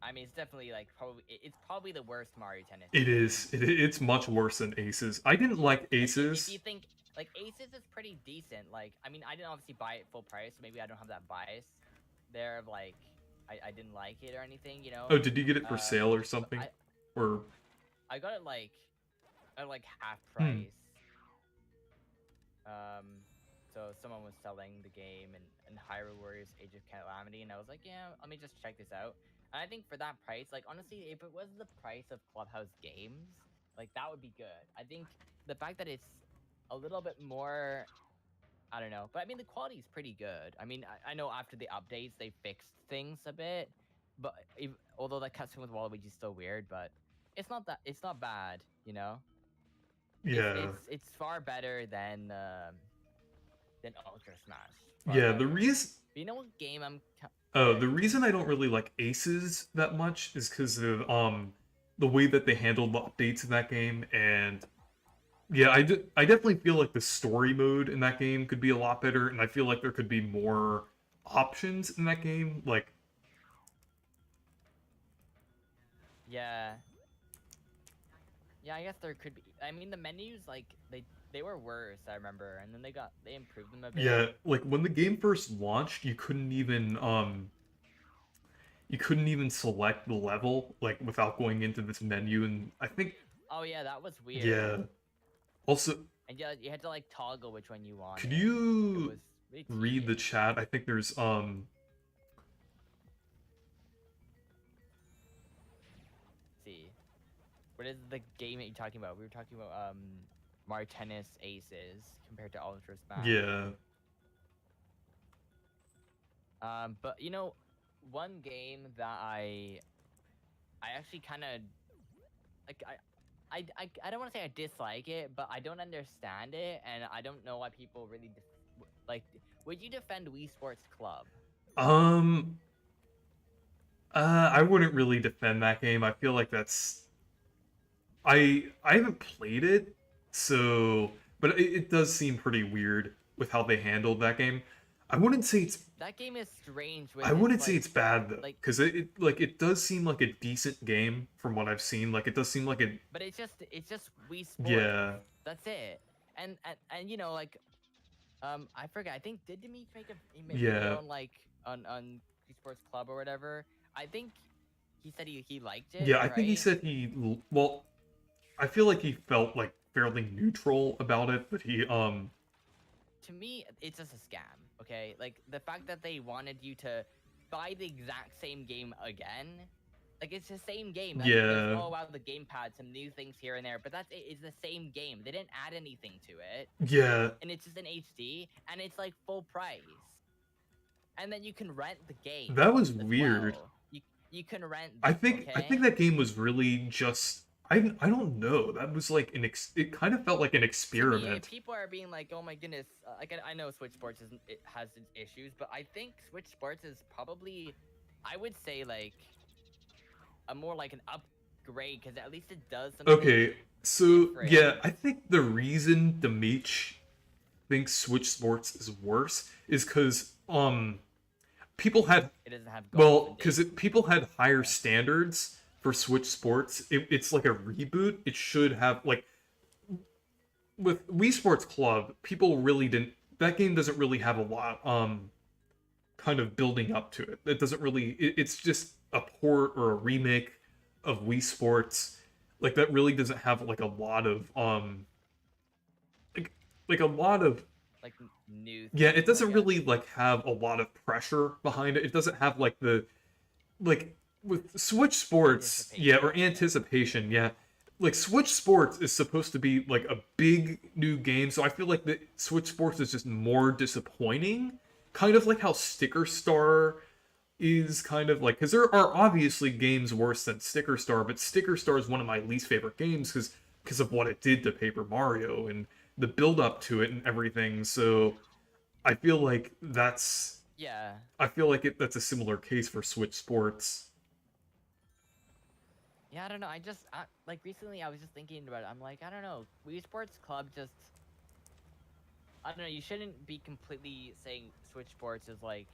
I mean, it's definitely like it's probably the worst Mario Tennis. It is. It's much worse than Aces. I didn't like Like, if Aces. you think like Aces is pretty decent, like I mean, I didn't obviously buy it full price, so maybe I don't have that bias there of like I didn't like it or anything, you know. Oh, did you get it for sale or But something? Or I got it like at like half hmm. price. So someone was selling the game and Hyrule Warriors Age of Calamity, and I was like, yeah, let me just check this out. And I think for that price, like honestly, if it was the price of Clubhouse games, like that would be good. I think the fact that it's a little bit more I don't know, but I mean the quality is pretty good. I mean, I know after the updates they fixed things a bit, but although that cutscene with Waluigi is still weird, but it's not bad, you know. Yeah. It's far better than Ultra Smash, far Yeah, the better. reason But you know what game oh, sorry. the reason I don't really like Aces that much is because of the way that they handled the updates in that game, and yeah, I definitely feel like the story mode in that game could be a lot better, and I feel like there could be more options in that game. Like, Yeah, yeah, I guess there could be. I mean, the menus like they were worse. I remember, and then they improved them a bit. yeah, like when the game first launched, you couldn't even select the level like without going into this menu, and I think Oh yeah, that was weird. yeah. Also, And yeah, you had to like toggle which one you could wanted. It you was really read the tedious. chat? I think there's Let's see, what is the game that you're talking about? We were talking about Mario Tennis Aces compared to Ultra Smash. yeah. But you know, one game that I actually kind of like I don't want to say I dislike it, but I don't understand it, and I don't know why people really like. Would you defend Wii Sports Club? Um I wouldn't really defend that game. I feel like that's I haven't played it, so but it does seem pretty weird with how they handled that game. I wouldn't say it's That game is strange with I its wouldn't say it's bad though, like, because it does seem like a decent game from what I've seen. Like it does seem like it. but it's just Wii Sports. Yeah, That's it. And you know like I forget. I think did Dimitri make a he made it yeah, on like on Wii Sports Club or whatever. I think he said he liked it, yeah. I think he right? said well. I feel like he felt like fairly neutral about it, but he To me, it's just a scam. Okay, like the fact that they wanted you to buy the exact same game again. Like it's the same game. I mean, there's yeah, oh wow the gamepad, some new things here and there, but that's it. It's the same game. They didn't add anything to it, yeah. and it's just an HD, and it's like full price. And then you can rent the game That was as weird. well. You can rent I them, think I think okay? that game was really just I don't know. That was like it kind of felt like an To me, if experiment. people are being like, "Oh my goodness," like I know Switch Sports it has its issues, but I think Switch Sports is probably, I would say like a more like an upgrade because at least it does something Okay, so different. yeah, I think the reason Demetch thinks Switch Sports is worse is because people had It doesn't have golf well and because dating. people had higher Yeah. standards for Switch Sports. It's like a reboot. It should have like with Wii Sports Club, people really didn't. That game doesn't really have a lot kind of building up to it. It doesn't really. It's just a port or a remake of Wii Sports. Like that really doesn't have like a lot of like like a lot of Like new yeah. It things, I doesn't guess. really like have a lot of pressure behind it. It doesn't have like the like with Switch Sports, yeah, or Anticipation, I guess. anticipation, yeah. Like Switch Sports is supposed to be like a big new game, so I feel like the Switch Sports is just more disappointing. Kind of like how Sticker Star is kind of like because there are obviously games worse than Sticker Star, but Sticker Star is one of my least favorite games because of what it did to Paper Mario and the build up to it and everything. So I feel like Yeah. that's a similar case for Switch Sports. Yeah, I don't know. Like recently I was just thinking about it. I'm like, I don't know. Wii Sports Club just I don't know, you shouldn't be completely saying Switch Sports is like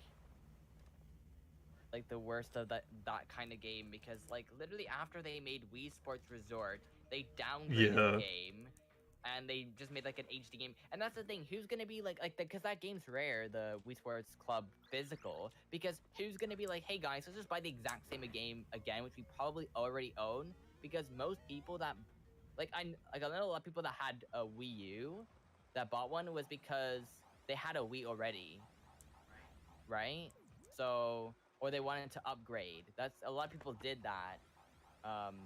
the worst of that kind of game because like literally after they made Wii Sports Resort, they downgraded the Yeah. game and they just made like an HD game. And that's the thing, who's gonna be like because that game's rare, the Wii Sports Club physical, because who's gonna be like, hey guys, let's just buy the exact same game again, which we probably already own, because most people that I know a lot of people that had a Wii U that bought one was because they had a Wii already, right? So, or they wanted to upgrade. That's a lot of people did that. Um,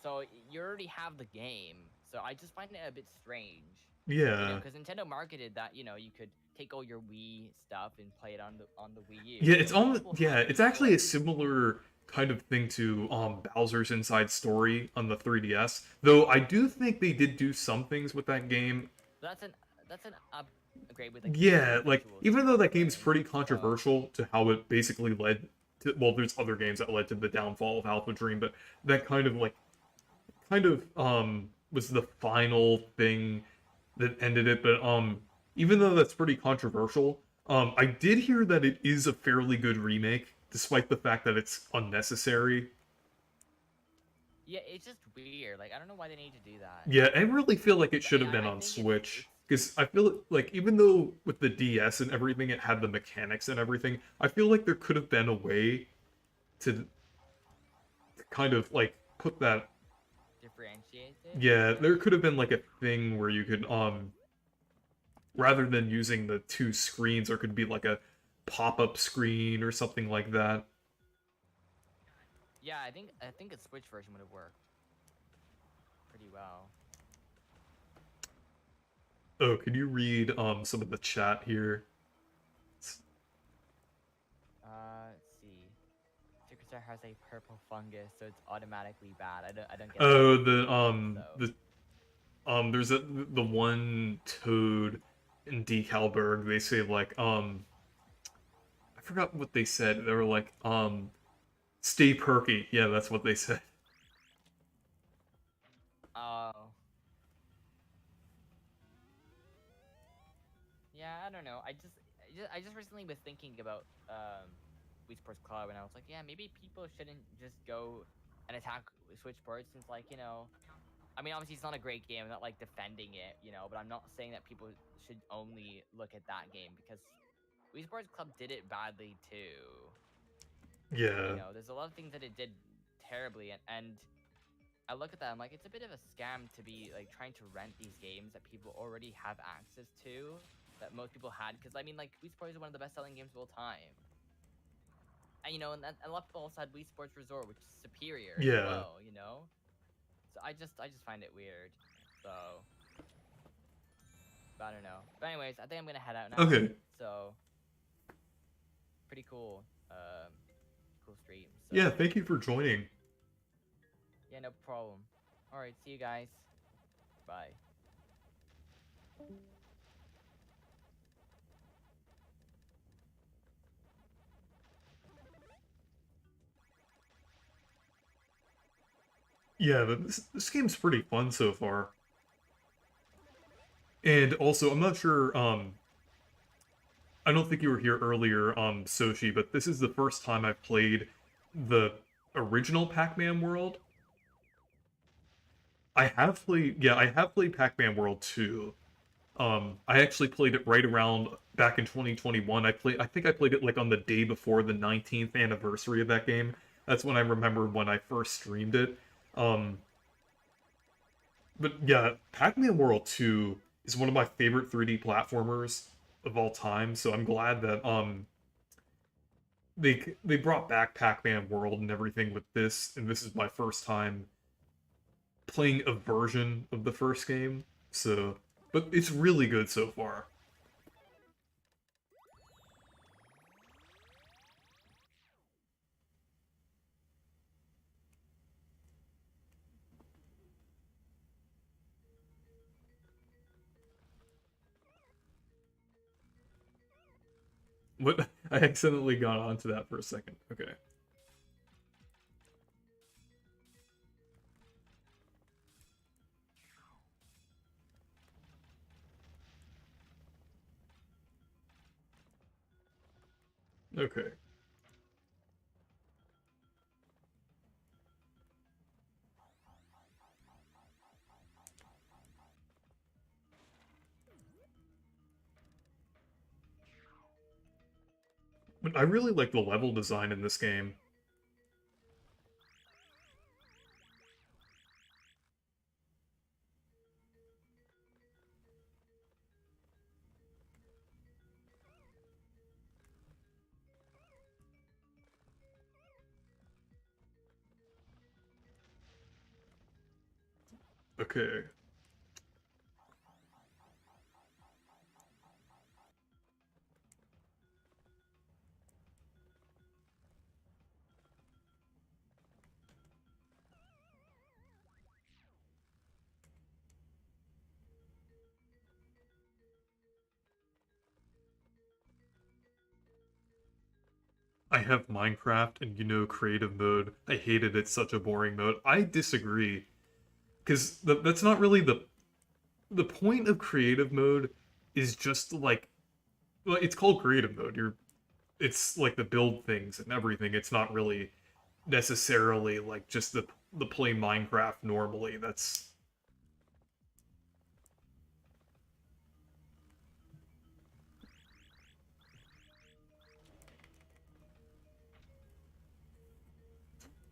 so you already have the game. So I just find it a bit strange. Yeah. Because Nintendo marketed that, you could take all your Wii stuff and play it on the Wii U. Yeah, So it's a lot of on. people Yeah, have it's Wii actually a Sports. similar kind of thing to Bowser's Inside Story on the 3DS. Though I do think they did do some things with that game. So that's an upgrade with like Yeah, better like visuals even and though that game's everything. pretty So controversial to how it basically led to, well, there's other games that led to the downfall of Alpha Dream, but that kind of was the final thing that ended it. But even though that's pretty controversial, I did hear that it is a fairly good remake, despite the fact that it's unnecessary. yeah, it's just weird. Like I don't know why they need to do that. Yeah, I really feel like it Because I should mean have been I on think it's Switch. Because I feel like even though with the DS and everything it had the mechanics and everything, I feel like there could have been a way to kind of like put that. differentiated, Yeah, there maybe. could have been like a thing where you could rather than using the two screens, there could be like a pop-up screen or something like that. Yeah, I think a Switch version would have worked pretty well. Oh, can you read some of the chat here? Let's see. Superstar has a purple fungus, so it's automatically bad. I don't get that. Oh, So there's the one Toad in Decalberg. They say like I forgot what they said. They were like stay perky. Yeah, that's what they said. oh yeah, I don't know. I just recently was thinking about Wii Sports Club, and I was like, yeah, maybe people shouldn't just go and attack Switch Sports since I mean, obviously it's not a great game. I'm not like defending it, but I'm not saying that people should only look at that game because Wii Sports Club did it badly too. Yeah, There's a lot of things that it did terribly, and I look at that, I'm like, it's a bit of a scam to be like trying to rent these games that people already have access to, that most people had. Because I mean, like, Wii Sports is one of the best-selling games of all time, and and a lot of people also had Wii Sports Resort, which is superior as yeah. well. So I just find it weird. So, but I don't know. But anyways, I think I'm gonna head out now. Okay. So, pretty cool. Cool stream. Yeah, So, thank you for joining. yeah, no problem. All right, see you guys. Bye. Yeah, but this game's pretty fun so far. And also, I'm not sure. I don't think you were here earlier, Soshi, but this is the first time I've played the original Pac-Man world. I have played Pac-Man World 2. I actually played it right around back in 2021. I think I played it like on the day before the 19th anniversary of that game. That's when I remember when I first streamed it. Um, but yeah, Pac-Man World 2 is one of my favorite 3D platformers of all time, so I'm glad that they brought back Pac-Man World and everything with this, and this is my first time playing a version of the first game. So, but it's really good so far. What I accidentally got onto that for a second. Okay. Okay. But I really like the level design in this game. Okay. I have Minecraft and creative mode. I hated it, such a boring mode. I disagree. Because that's not really the point of creative mode is just like well, it's called creative mode. It's like the build things and everything. It's not really necessarily like just the play Minecraft normally. That's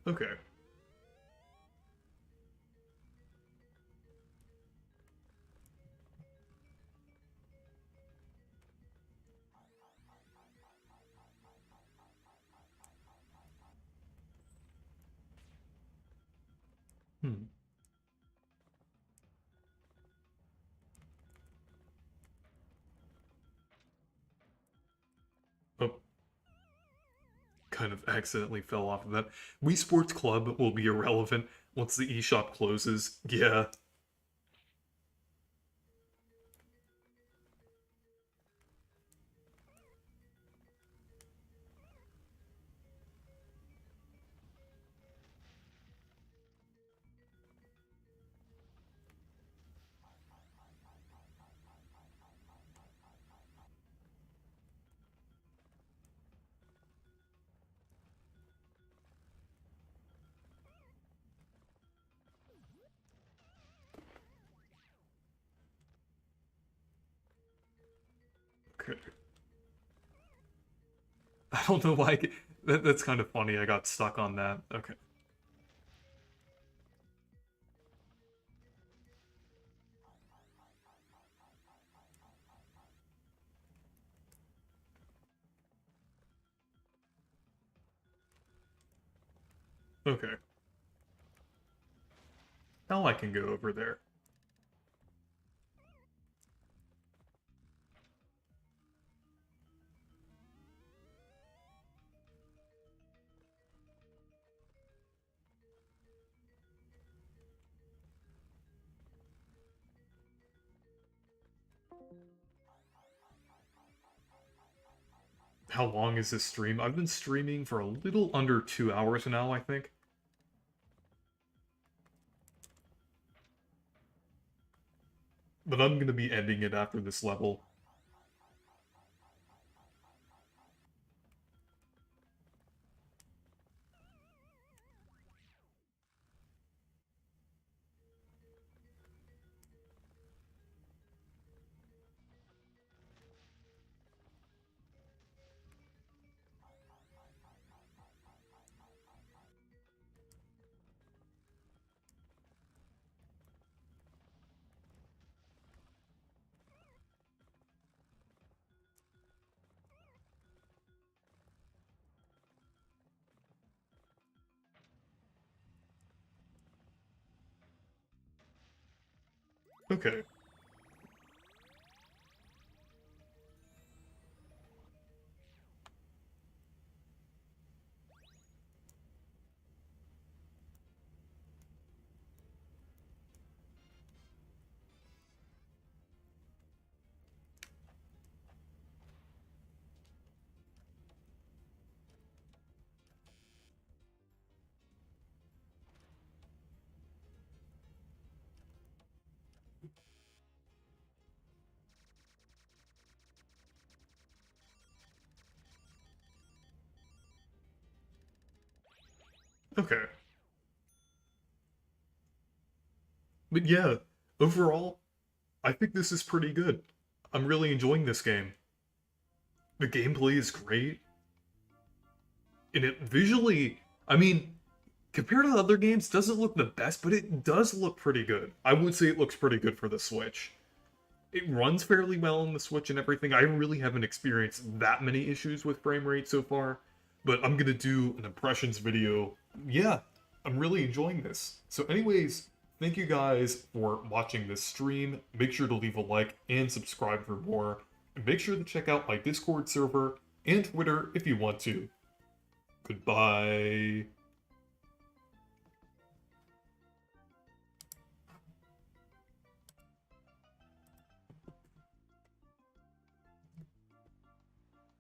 okay. Hmm. Oh, kind of accidentally fell off of that. Wii Sports Club will be irrelevant once the eShop closes. Yeah. Okay. I don't know why. That's kind of funny. I got stuck on that. Okay. Okay. Now I can go over there. How long is this stream? I've been streaming for a little under 2 hours now, I think. But I'm gonna be ending it after this level. Okay. Okay. But yeah, overall, I think this is pretty good. I'm really enjoying this game. The gameplay is great. And it visually, I mean, compared to other games, doesn't look the best, but it does look pretty good. I would say it looks pretty good for the Switch. It runs fairly well on the Switch and everything. I really haven't experienced that many issues with frame rate so far, but I'm gonna do an impressions video. Yeah, I'm really enjoying this. So anyways, thank you guys for watching this stream. Make sure to leave a like and subscribe for more. And make sure to check out my Discord server and Twitter if you want to. Goodbye.